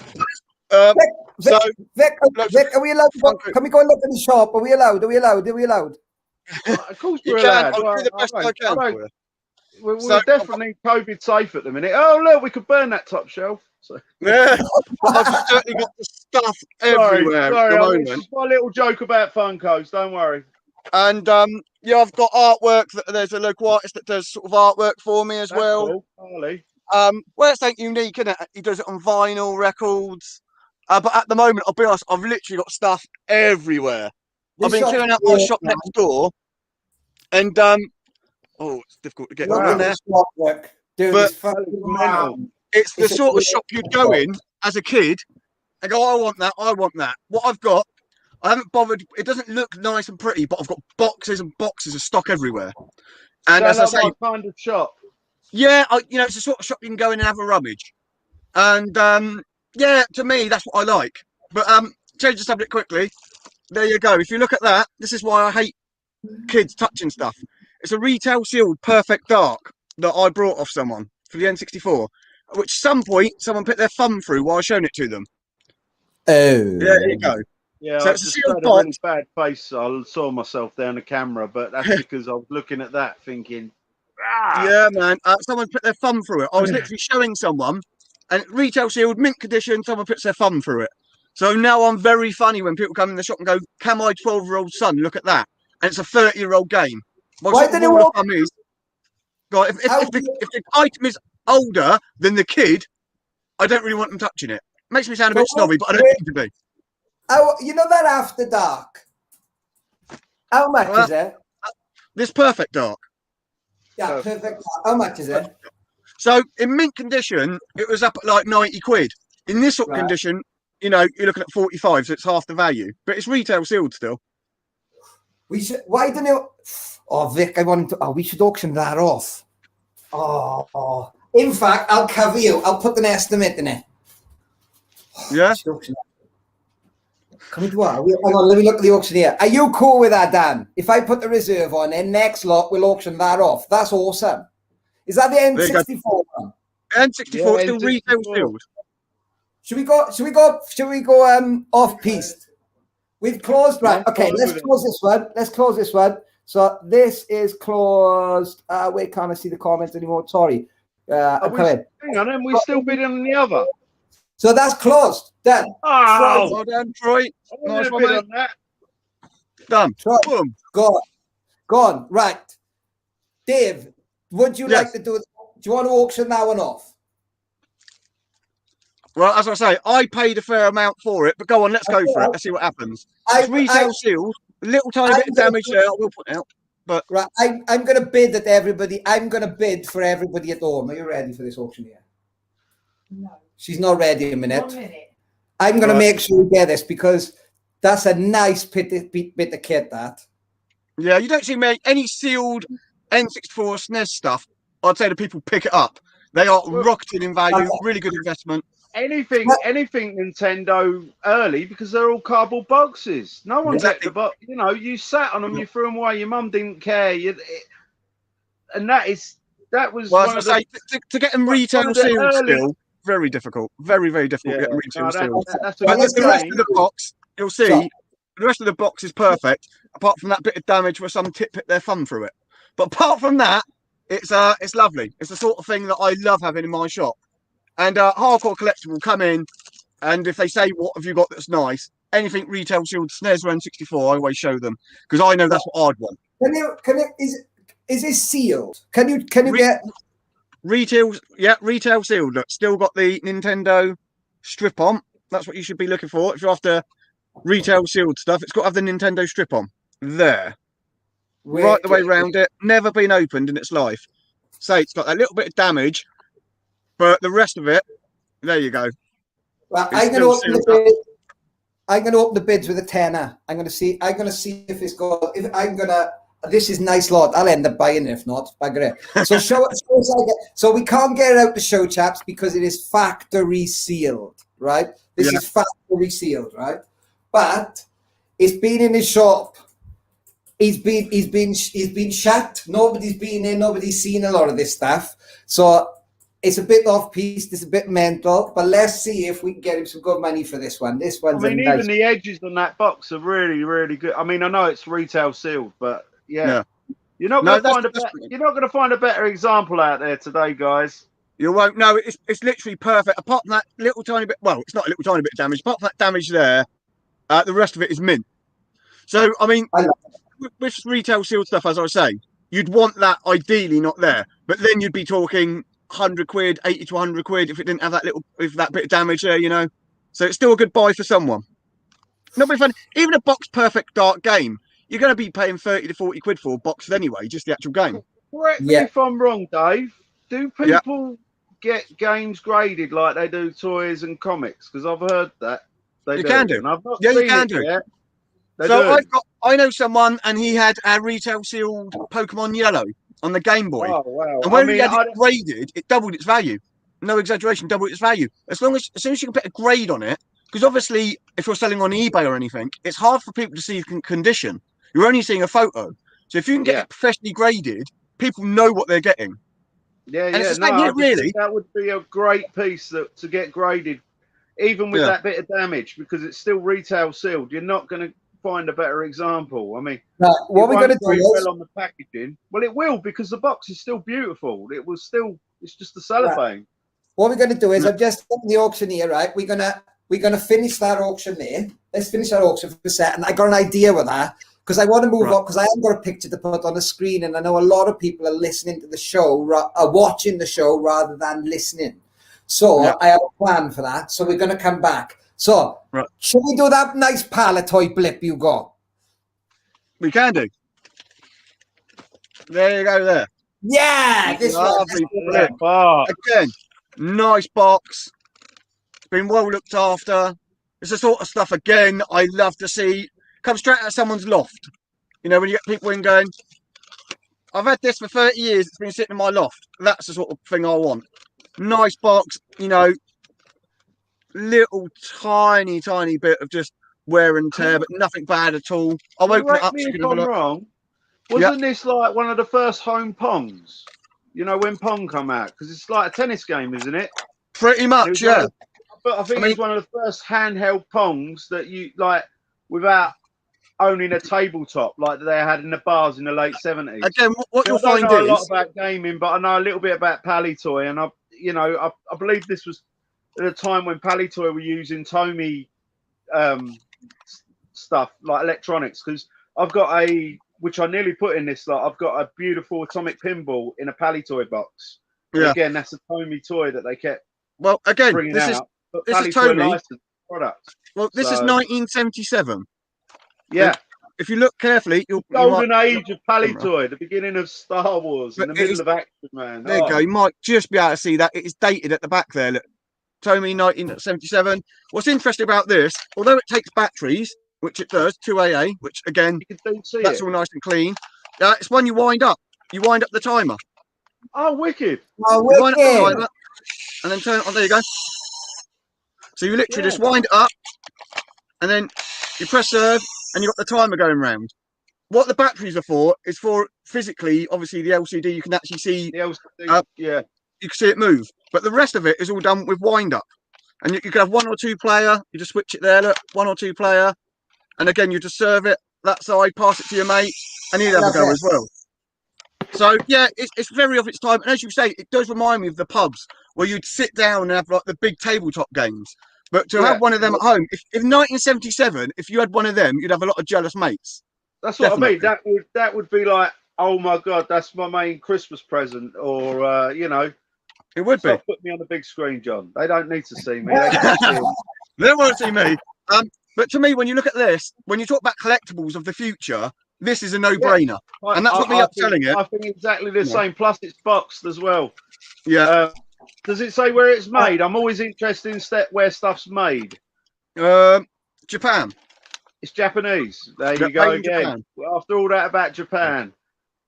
Vic, are we allowed to go? Can we go and look in the shop? Are we allowed? Are we allowed? Of course You we're can. allowed. I'll do the best I can for you. We're definitely COVID safe at the minute. Oh, look, we could burn that top shelf. So. Yeah, I've certainly got the stuff everywhere at the moment. It's my little joke about Funkos. Don't worry. And yeah, I've got artwork. There's a local artist that does sort of artwork for me as That's well. Cool. Harley. Well, it's ain't unique, isn't it? He does it on vinyl records. But at the moment, I'll be honest, I've literally got stuff everywhere. I've been clearing up my shop next door, and oh, it's difficult to get around there. Dude, but it's the sort of shop you'd go in as a kid and go, I want that, I want that. What I've got, I haven't bothered. It doesn't look nice and pretty, but I've got boxes and boxes of stock everywhere. And as I say, kind of shop. Yeah, you know, it's a sort of shop you can go in and have a rummage. And yeah, to me, that's what I like. But change the subject quickly. There you go. If you look at that, this is why I hate kids touching stuff. It's a retail sealed Perfect Dark that I brought off someone for the N64, which some point someone put their thumb through while I showing it to them. Oh, there you go. Yeah, so I it's just a sealed had a box. really bad face. I saw myself down the camera, but that's because I was looking at that thinking, yeah, man. Someone put their thumb through it. I was literally showing someone, and retail sealed, mint condition. Someone puts their thumb through it. So now I'm very funny when people come in the shop and go, "Can my 12-year-old son look at that?" And it's a 30-year-old game. My Why sort of rule of thumb is, God, if the item is older than the kid, I don't really want them touching it. Makes me sound a bit snobby, but I don't need to be. Oh, you know that After Dark? How much is it? This Perfect Dark. Yeah, Perfect Dark. How much is it? So in mint condition, it was up at like 90 quid. In this sort of condition, you know, you're looking at 45, so it's half the value. But it's retail sealed still. We should. Why don't you? Oh, Vic, I want to. Oh, we should auction that off. Oh. In fact, I'll cover you. I'll put an estimate in it. Yeah. Can we do what? Hang on, let me look at the auctioneer. Are you cool with that, Dan? If I put the reserve on, then next lot we'll auction that off. That's awesome. Is that the N64 one? N64 still retail sealed. Should we go off piste? We've closed, right? Okay, let's close this one. Let's close this one. So this is closed. Wait, can't I see the comments anymore? Sorry. I'm coming. Hang on, and we're still bidding on the other. So that's closed. Done. Oh, well done, Troy. Nice one, on that. Done. Troy, boom. go Go on. Right. Dave, would you Yes. like to do it? Do you want to auction that one off? Well, as I say, I paid a fair amount for it, but go on, let's go for it. Let's see what happens. It's retail sealed, a little tiny bit of damage there. I will put out. But right, I'm going to bid at everybody. I'm going to bid for everybody at home. Are you ready for this auction here? No. She's not ready a minute. 1 minute. I'm going to Right. make sure we get this because that's a nice bit of kit, that. yeah, you don't see any sealed N64 SNES stuff. I'd say the people pick it up. They are rocketing in value. Really good investment. Anything Nintendo early because they're all cardboard boxes. No one Exactly. get the box. You know, you sat on them, you threw them away. Your mum didn't care. And that was Well, one as of I the. say, to get them retail one of the sealed early- still, very difficult. Very, very difficult Yeah, getting retail no, sealed. that's a But good the rest game. of the box, you'll see, So- the rest of the box is perfect, apart from that bit of damage where some tip hit their thumb through it. But apart from that, it's lovely. It's the sort of thing that I love having in my shop. And Hardcore Collectible will come in, and if they say, what have you got that's nice, anything retail sealed, SNES or N64, I always show them, because I know that's what I'd want. Is this sealed? Can you get Retail sealed. Look, still got the Nintendo strip on. That's what you should be looking for. If you're after retail sealed stuff, it's got to have the Nintendo strip on. There. Right the way round it. Never been opened in its life. Say it's got a little bit of damage, but the rest of it, there you go. Well, It's I'm going still to open sealed the up. bid. I'm going to open the bids with a tenner. I'm going to see if it's got. If I'm going to. This is nice lot. I'll end up buying it if not. Bugger it. So show us. So we can't get it out the show, chaps, because it is factory sealed, right? This is factory sealed, right? But it's been in his shop. He's been shut. Nobody's been in. Nobody's seen a lot of this stuff. So it's a bit off piece. It's a bit mental. But let's see if we can get him some good money for this one. This one's I mean, a nice. even the edges on that box are really, really good. I mean, I know it's retail sealed, but yeah. You're not going to find a better example out there today, guys. You won't. No, it's literally perfect. Apart from that little tiny bit. Well, it's not a little tiny bit of damage. Apart from that damage there, the rest of it is mint. So I mean, with retail sealed stuff, as I was saying, you'd want that ideally not there, but then you'd be talking 100 quid, 80 to 100 quid if it didn't have that bit of damage there, you know. So it's still a good buy for someone. Not be fun. Even a box perfect dark game, you're going to be paying 30 to 40 quid for a box anyway, just the actual game. Correct me if I'm wrong, Dave. Do people get games graded like they do toys and comics? Because I've heard that You can do. And I've not Yeah, you seen can it do. yet. So I know someone, and he had a retail sealed Pokemon Yellow on the Game Boy. Oh wow! And when he had it graded, it doubled its value. No exaggeration, doubled its value. As soon as you can put a grade on it, because obviously if you're selling on eBay or anything, it's hard for people to see condition. You're only seeing a photo. So if you can get it professionally graded, people know what they're getting. Yeah, and yeah. it's really. That would be a great piece to get graded, even with that bit of damage, because it's still retail sealed. You're not going to find a better example. I mean, what we're going to do is on the packaging. Well, it will, because the box is still beautiful. It's just the cellophane. What we're going to do is I've just done the auction here, right? We're gonna finish that auction there. Let's finish that auction for a set, and I got an idea with that because I want to move up because I haven't got a picture to put on the screen, and I know a lot of people are listening to the show, are watching the show rather than listening. So I have a plan for that. So we're going to come back. So should we do that nice pallet toy blip you got? We can do. There you go. There. Yeah, this lovely one. Again, nice box. It's been well looked after. It's the sort of stuff again I love to see. Come straight out of someone's loft. You know, when you get people in going, I've had this for 30 years. It's been sitting in my loft. That's the sort of thing I want. Nice box. You know, little tiny bit of just wear and tear, but nothing bad at all. I'll open it up. Me if I'm wrong. Wasn't this like one of the first home Pongs? You know, when Pong come out, because it's like a tennis game, isn't it? Pretty much, yeah. But I think it's one of the first handheld Pongs that you like without owning a tabletop like they had in the bars in the late 70s. Again, what you'll find I don't know is a lot about gaming, but I know a little bit about Palitoy, and I believe this was at a time when Palitoy were using Tomy stuff like electronics, because I've got a which I nearly put in this lot. I've got a beautiful atomic pinball in a Palitoy box. And Yeah. again, that's a Tommy toy that they kept Well, again, bringing this out. But is Palitoy Tommy. licensed product. Well, this is So, 1977. yeah. If you look carefully, you might. Golden age of Palitoy, the beginning of Star Wars, in But the it middle is- of action, man. There you go. You might just be able to see that it is dated at the back there. Look, Tommy 1977. What's interesting about this, although it takes batteries, which it does, 2AA, which again, You can see that's it. all nice and clean. It's one you wind up. You wind up the timer. Oh, wicked. Oh, You wind up the wicked. timer, and then turn it on. There you go. So you literally Yeah. just wind it up, and then you press serve, and you've got the timer going round. What the batteries are for is for physically, obviously, the LCD. You can actually see, The LCD, you can see it move. But the rest of it is all done with wind up. And you can have 1 or 2 player. You just switch it there. Look, 1 or 2 player, and again, you just serve it that side, pass it to your mate, and he'd have a go as well. So yeah, it's very of its time, and as you say, it does remind me of the pubs where you'd sit down and have like the big tabletop games. But to have one of them at home, if 1977, if you had one of them, you'd have a lot of jealous mates. That's what Definitely. I mean. That would be like, oh my god, that's my main Christmas present, or you know, It would be. stop putting me on the big screen, John. They don't need to see me. They can see it. They don't want to see me. But to me, when you look at this, when you talk about collectibles of the future, this is a no-brainer, and that's what me upselling it. I think exactly the same. Plus, it's boxed as well. Yeah. Does it say where it's made? I'm always interested in where stuff's made. Japan. It's Japanese. There Yeah, you go made in again. Japan. Well, after all that about Japan,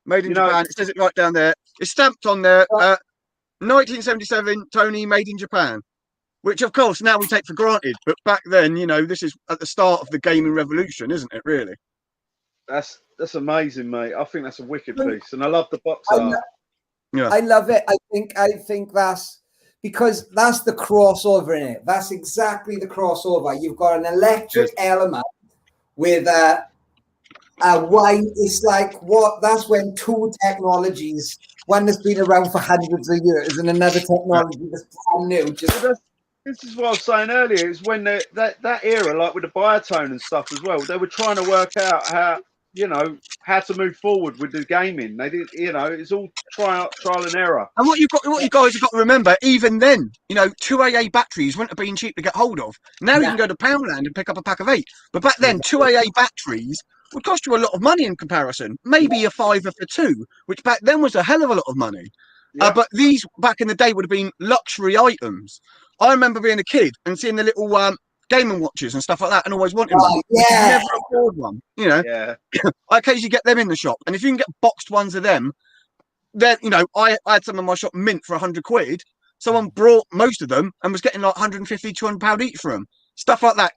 Made in You know- Japan. It says it right down there. It's stamped on there. 1977, Tony, made in Japan. Which, of course, now we take for granted. But back then, you know, this is at the start of the gaming revolution, isn't it, really? that's amazing, mate. I think that's a wicked piece, and I love the box I art. lo- I love it. I think that's because that's the crossover in it. That's exactly the crossover. You've got an electric element with a white. It's like what? That's when two technologies, one that's been around for hundreds of years, and another technology that's brand new. This is what I was saying earlier. Is when that era, like with the biotone and stuff as well, they were trying to work out how to move forward with the gaming. They did, it's all trial and error. And what you guys have got to remember, even then, 2AA batteries wouldn't have been cheap to get hold of. Now you can go to Poundland and pick up a pack of 8. But back then, 2AA batteries would cost you a lot of money in comparison. Maybe a £5 for 2, which back then was a hell of a lot of money. Yeah. But these back in the day would have been luxury items. I remember being a kid and seeing the little gaming watches and stuff like that, and always wanting one. Yeah. Never afford one. Yeah. I occasionally get them in the shop, and if you can get boxed ones of them, then I had some in my shop mint for £100. Someone brought most of them and was getting like £150, £200 each for them. Stuff like that.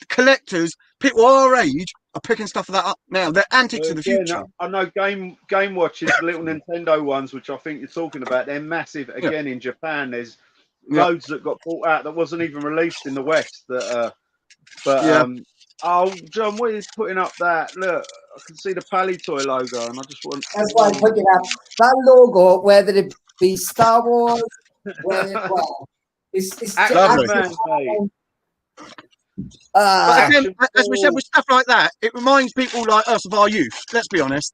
Collectors, people our age, are picking stuff like that up now. They're antiques of the future. I know game watches, the little Nintendo ones, which I think you're talking about. They're massive. Again, in Japan, there's loads that got bought out that wasn't even released in the West. Oh, John, what are you putting up? That look, I can see the Palitoy logo, and I just want. That's why I put it up. That logo, whether it be Star Wars, it's Action Man, mate. But again, as we said with stuff like that, it reminds people like us of our youth. Let's be honest.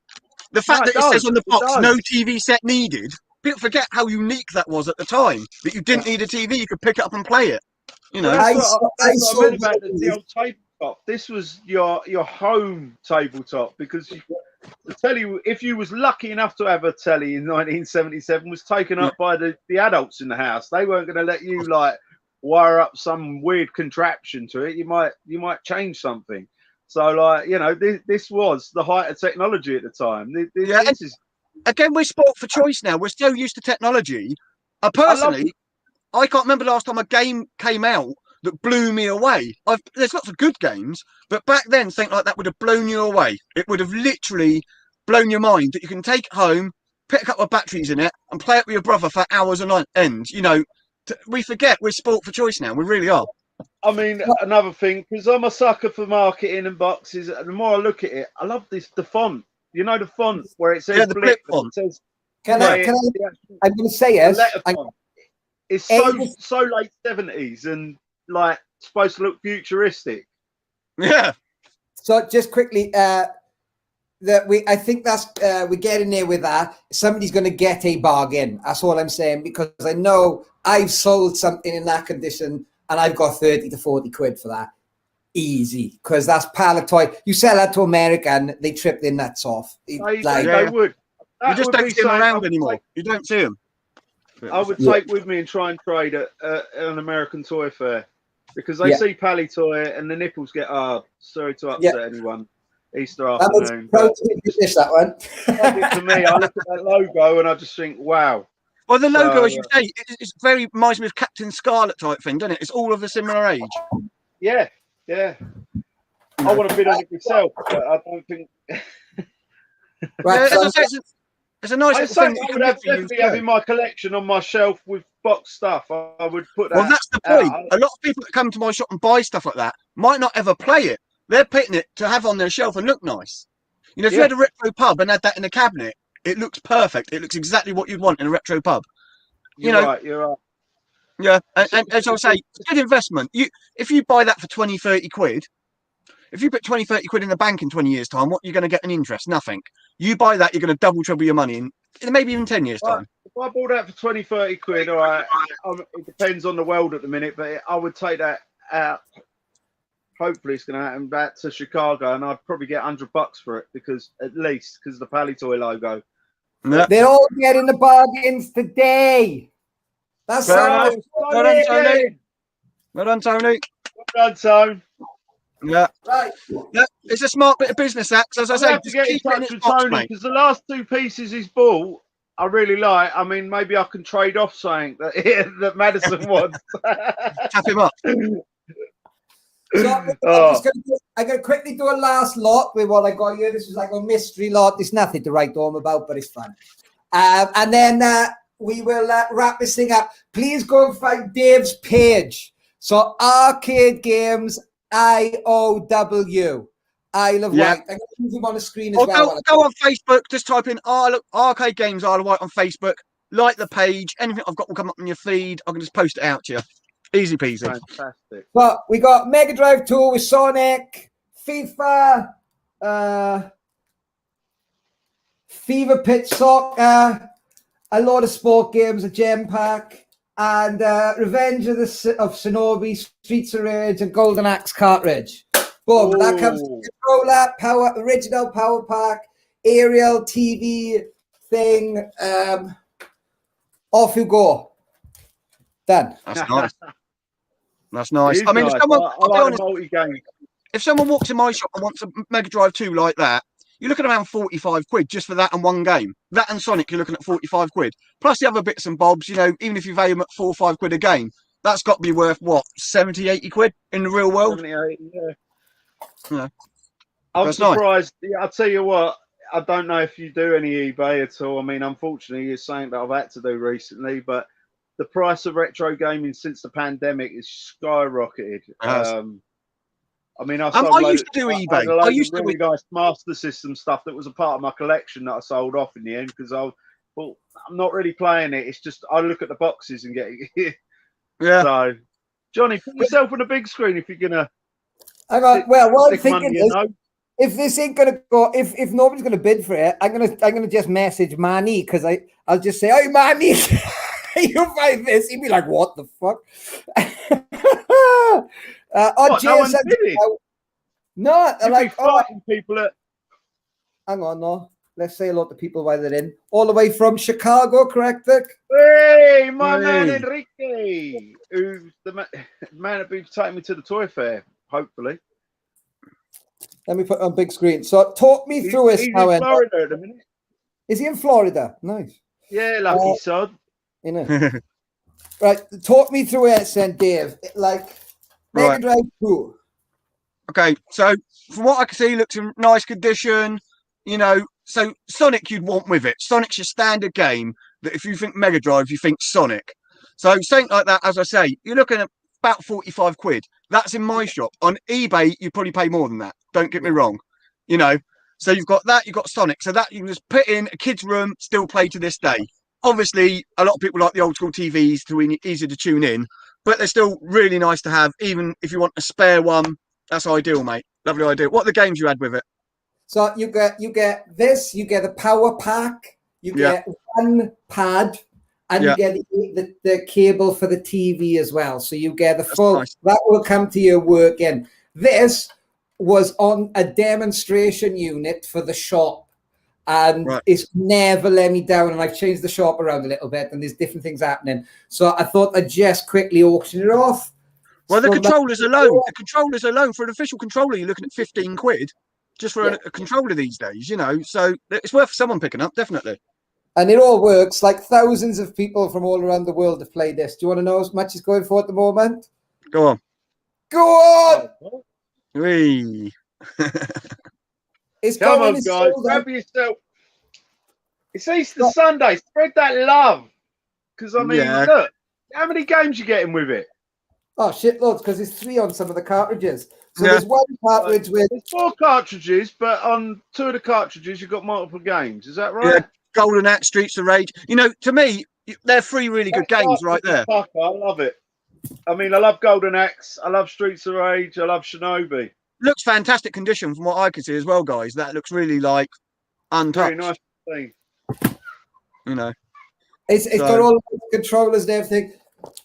The fact that it says on the box, no TV set needed, people forget how unique that was at the time. That you didn't need a TV, you could pick it up and play it. That's what I meant about the old tabletop. This was your home tabletop, because the telly, if you was lucky enough to have a telly in 1977, was taken up by the adults in the house. They weren't going to let you like wire up some weird contraption to it. You might change something. So like this was the height of technology at the time. This is again, we're sport for choice now. We're so used to technology. Personally, I can't remember the last time a game came out that blew me away. There's lots of good games, but back then, something like that would have blown you away. It would have literally blown your mind that you can take it home, pick a couple of batteries in it, and play it with your brother for hours on end. We forget we're sport for choice now. We really are. I mean, another thing, because I'm a sucker for marketing and boxes. And the more I look at it, I love the font. The font where it says the blip font. It says, I'm going to say it. It's so late 70s and like supposed to look futuristic. Yeah. So just quickly, I think that's we're getting there with that. Somebody's going to get a bargain. That's all I'm saying, because I know I've sold something in that condition and I've got 30 to 40 quid for that. Easy, because that's pallet toy. You sell that to America and they trip their nuts off. They Like, would. You just don't see them around anymore. You don't see them. I would take with me and try and trade at an American toy fair, because they see pally toy and the nipples get hard. Sorry to upset anyone. Easter afternoon. That one. To me, I look at that logo and I just think, wow. Well, the logo, as you say, it's very reminds me of Captain Scarlet type thing, doesn't it? It's all of a similar age. Yeah. I want to bid on it myself, but I don't think. Right, as I say, it's a nice thing. I would definitely have in my collection on my shelf with box stuff. I would put that. Well, that's the point. A lot of people that come to my shop and buy stuff like that might not ever play it. They're putting it to have on their shelf and look nice. You know, if you had a retro pub and had that in a cabinet, it looks perfect. It looks exactly what you'd want in a retro pub. You're right. Yeah, and as I say, it's a good investment. If you buy that for 20, 30 quid, if you put 20, 30 quid in the bank in 20 years' time, what are you going to get in interest? Nothing. You buy that, you're going to double, triple your money in maybe even 10 years' time. If I bought that for 20, 30 quid, all right, it depends on the world at the minute, but I would take that out. Hopefully it's going to happen back to Chicago, and I'd probably get $100 for it, because of the Pally Toy logo. Yeah. They're all getting the bargains today. That's Well done, Tony. Well done, Tony. Well done, Tony. Yeah. Right. Yeah. It's a smart bit of business, Axe. As I say, have to get in touch with Tony, because the last two pieces he's bought, I really like. I mean, maybe I can trade off something that Madison wants. Tap him up. So I'm going to quickly do a last lot with what I got here. This is like a mystery lot. There's nothing to write home about, but it's fun. And then we will wrap this thing up. Please go and find Dave's page. So Arcade Games IOW. Isle of Wight. I'm going to put him on the screen as well. Go on Facebook. Just type in Arcade Games Isle of Wight on Facebook. Like the page. Anything I've got will come up on your feed. I can just post it out to you. Easy peasy. Fantastic. But we got Mega Drive 2 with Sonic, FIFA, Fever Pitch Soccer, a lot of sport games, a gem pack, and Revenge of Shinobi, Streets of Rage, and Golden Axe cartridge. Boom. That comes with controller, original power pack, aerial TV thing. Off you go. Done. That's nice. That's nice. I mean, nice. If someone walks in my shop and wants a Mega Drive 2 like that, you're looking around 45 quid just for that and one game. That and Sonic, you're looking at 45 quid. Plus the other bits and bobs, you know, even if you value them at 4 or 5 quid a game, that's got to be worth, what, 70, 80 quid in the real world? 70, 80, yeah. I'm surprised. Nice. Yeah, I'll tell you what, I don't know if you do any eBay at all. I mean, unfortunately, it's something that I've had to do recently, but the price of retro gaming since the pandemic is skyrocketed. I mean, I used to do eBay. I used to really nice Master System stuff that was a part of my collection that I sold off in the end, because I'm not really playing it. It's just I look at the boxes and get it. Yeah. So, Johnny, put yourself on the big screen if you're gonna. What I'm thinking is, if this ain't gonna go, if nobody's gonna bid for it, I'm gonna just message Manny, because I'll just say, "Hey, Manny." You find this, he'd be like, "What the fuck?" People at. Hang on, no. Let's say hello to people while they're in. All the way from Chicago, correct, Vic? Hey, my man Enrique, who's the man that be taking me to the toy fair, hopefully. Let me put it on big screen. So talk me through this. He's in Florida at the minute. Is he in Florida? Nice. Yeah, lucky sod. You know. Right, talk me through it, then, Dave. Like Mega Drive 2. Okay, so from what I can see, it looks in nice condition. You know, so Sonic you'd want with it. Sonic's your standard game that if you think Mega Drive, you think Sonic. So something like that, as I say, you're looking at about 45 quid. That's in my shop. On eBay, you probably pay more than that. Don't get me wrong. You know, so you've got that, you've got Sonic. So that you can just put in a kid's room, still play to this day. Obviously, a lot of people like the old school TVs to easy to tune in, but they're still really nice to have. Even if you want a spare one, that's ideal, mate. Lovely idea. What are the games you had with it? So you get this, you get a power pack, you get one pad, and you get the cable for the TV as well. So you get the full. Nice. That will come to your work in. This was on a demonstration unit for the shop, and it's never let me down. And I've changed the shop around a little bit, and there's different things happening. So I thought I'd just quickly auction it off. Well, the controllers alone for an official controller, you're looking at 15 quid just for a controller these days, you know. So it's worth someone picking up, definitely. And it all works. Like thousands of people from all around the world have played this. Do you want to know how much it's going for at the moment? Go on. Go on! Whee. It's Come going on, guys. Grab yourself. It's Easter Sunday. Spread that love. Because, I mean, look, how many games you getting with it? Oh, shitloads, because there's 3 on some of the cartridges. So there's one cartridge with... There's 4 cartridges, but on 2 of the cartridges, you've got multiple games. Is that right? Yeah, Golden Axe, Streets of Rage. You know, to me, they're 3 really good games right there. I love it. I mean, I love Golden Axe. I love Streets of Rage. I love Shinobi. Looks fantastic condition from what I can see as well, guys. That looks really, like, untouched. Very nice thing. You know. It's got all the controllers and everything.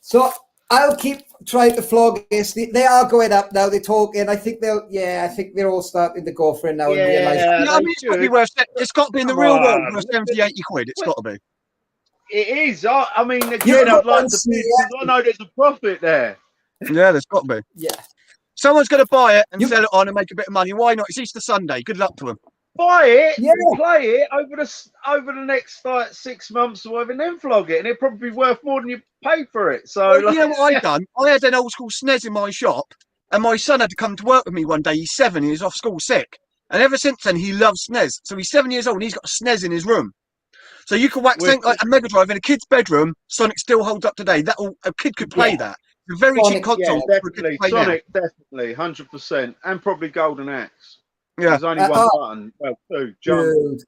So... I'll keep trying to flog this. They are going up now. They're talking. I think they're all starting to go for it now and realise. Yeah, I mean, it's got to be in the real world worth 70, 80 quid. It's got to be. It is. I mean, again, I'd like to see because I know there's a profit there. Yeah, there's got to be. Yeah. Someone's going to buy it and sell it on and make a bit of money. Why not? It's Easter Sunday. Good luck to them. Buy it, play it over the next like 6 months or whatever, and then flog it, and it'll probably be worth more than you paid for it. So, well, you know what I've done? I had an old school SNES in my shop, and my son had to come to work with me one day. He's 7, he was off school sick, and ever since then he loves SNES. So he's 7 years old, and he's got a SNES in his room. So you can whack something like a Mega Drive in a kid's bedroom. Sonic still holds up today. A kid could play that. It's a very cheap console. Yeah, definitely. Sonic, definitely, 100%, and probably Golden Axe. Yeah, there's only one button. Well, 2. Jump.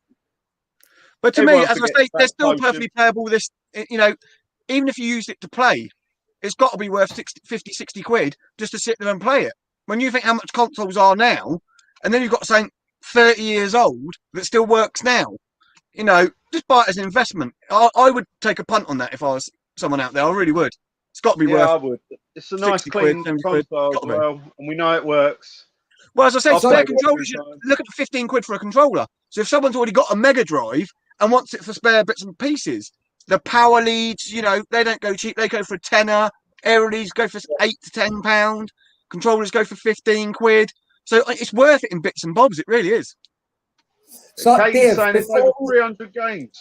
But to me, as I say, they're still perfectly playable. This, you know, even if you used it to play, it's got to be worth 50, 60 quid just to sit there and play it. When you think how much consoles are now, and then you've got something 30 years old that still works now, you know, just buy it as an investment. I would take a punt on that if I was someone out there. I really would. It's got to be worth. I would. It's a nice, clean console as well, and we know it works. Well, as I said, spare controllers, look at the 15 quid for a controller. So if someone's already got a Mega Drive and wants it for spare bits and pieces, the power leads, you know, they don't go cheap. They go for a tenner. Aero leads go for £8 to £10. Controllers go for 15 quid. So it's worth it in bits and bobs. It really is. So Dave, it's over 300 games.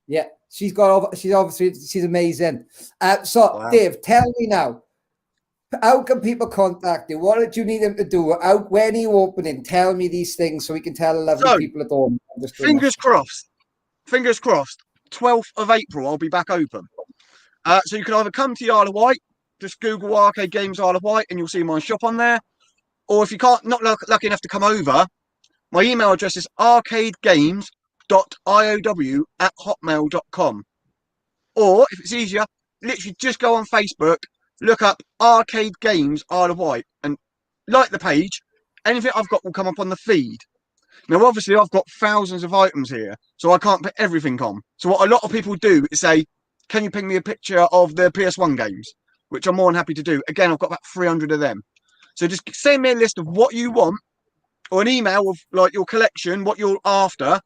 Yeah, she's amazing. So Dave, tell me now. How can people contact you? What do you need them to do? When are you opening? Tell me these things so we can tell 11 people at home. Fingers crossed. Fingers crossed. 12th of April, I'll be back open. So you can either come to the Isle of Wight, just Google Arcade Games Isle of Wight, and you'll see my shop on there. Or if you can't, not lucky enough to come over, my email address is arcadegames.iow@hotmail.com. Or if it's easier, literally just go on Facebook, look up Arcade Games Isle of Wight and like the page. Anything I've got will come up on the feed. Now, obviously, I've got thousands of items here, so I can't put everything on. So what a lot of people do is say, can you ping me a picture of the PS1 games? Which I'm more than happy to do. Again, I've got about 300 of them. So just send me a list of what you want or an email of like your collection, what you're after.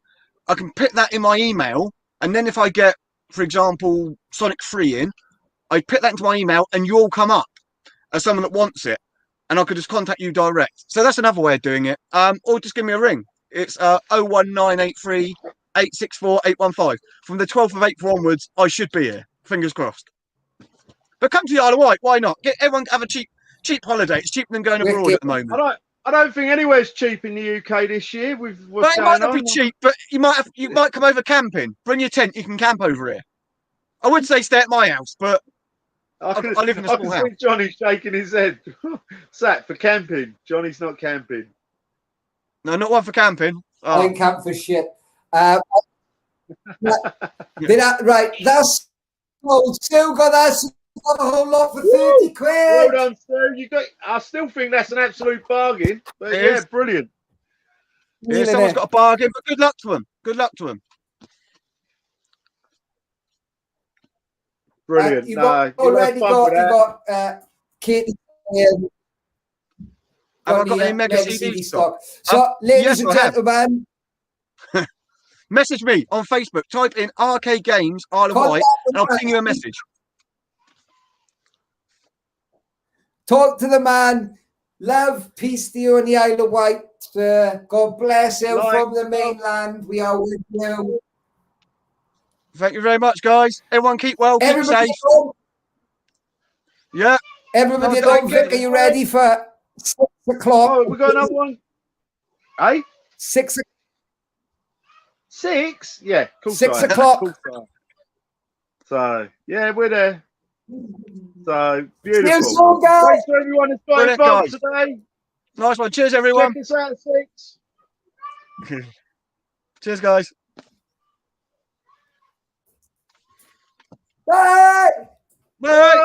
I can put that in my email. And then if I get, for example, Sonic 3 in, I put that into my email and you'll come up as someone that wants it. And I could just contact you direct. So that's another way of doing it. Or just give me a ring. It's 01983 864 815. From the 12th of April onwards, I should be here. Fingers crossed. But come to the Isle of Wight. Why not? Get everyone to have a cheap holiday. It's cheaper than going abroad at the moment. I don't think anywhere's cheap in the UK this year. With what's it might not be cheap, but you might come over camping. Bring your tent. You can camp over here. I would say stay at my house, but I live in a small house. See Johnny shaking his head. Sat for camping. Johnny's not camping. No, not one for camping. I ain't camp for shit. Right, that's still got us a whole lot for 30 quid. Well done, Stu. I still think that's an absolute bargain. But yeah, brilliant. Yeah, someone's got a bargain, but good luck to them. Good luck to them. Brilliant. You've No, got already got Katie. Have I got any Mega CD stock? So, ladies yes, and I have. gentlemen, message me on Facebook. Type in Arcade Games Isle of Wight, and I'll ping you a message. Talk to the man. Love, peace to you on the Isle of Wight. God bless you from the mainland. We are with you. Thank you very much, guys. Everyone keep well, keep safe. Yeah. Everybody at home, Vic, are you ready for 6 o'clock? Oh, we got another one. Hey? 6 o'clock. 6? Yeah, cool. 6 o'clock. Cool. So, yeah, we're there. So, beautiful. Cheers, all guys. Thanks for everyone who's got involved today. Nice one. Cheers, everyone. Check us out at 6. Cheers, guys. Bye. Bye.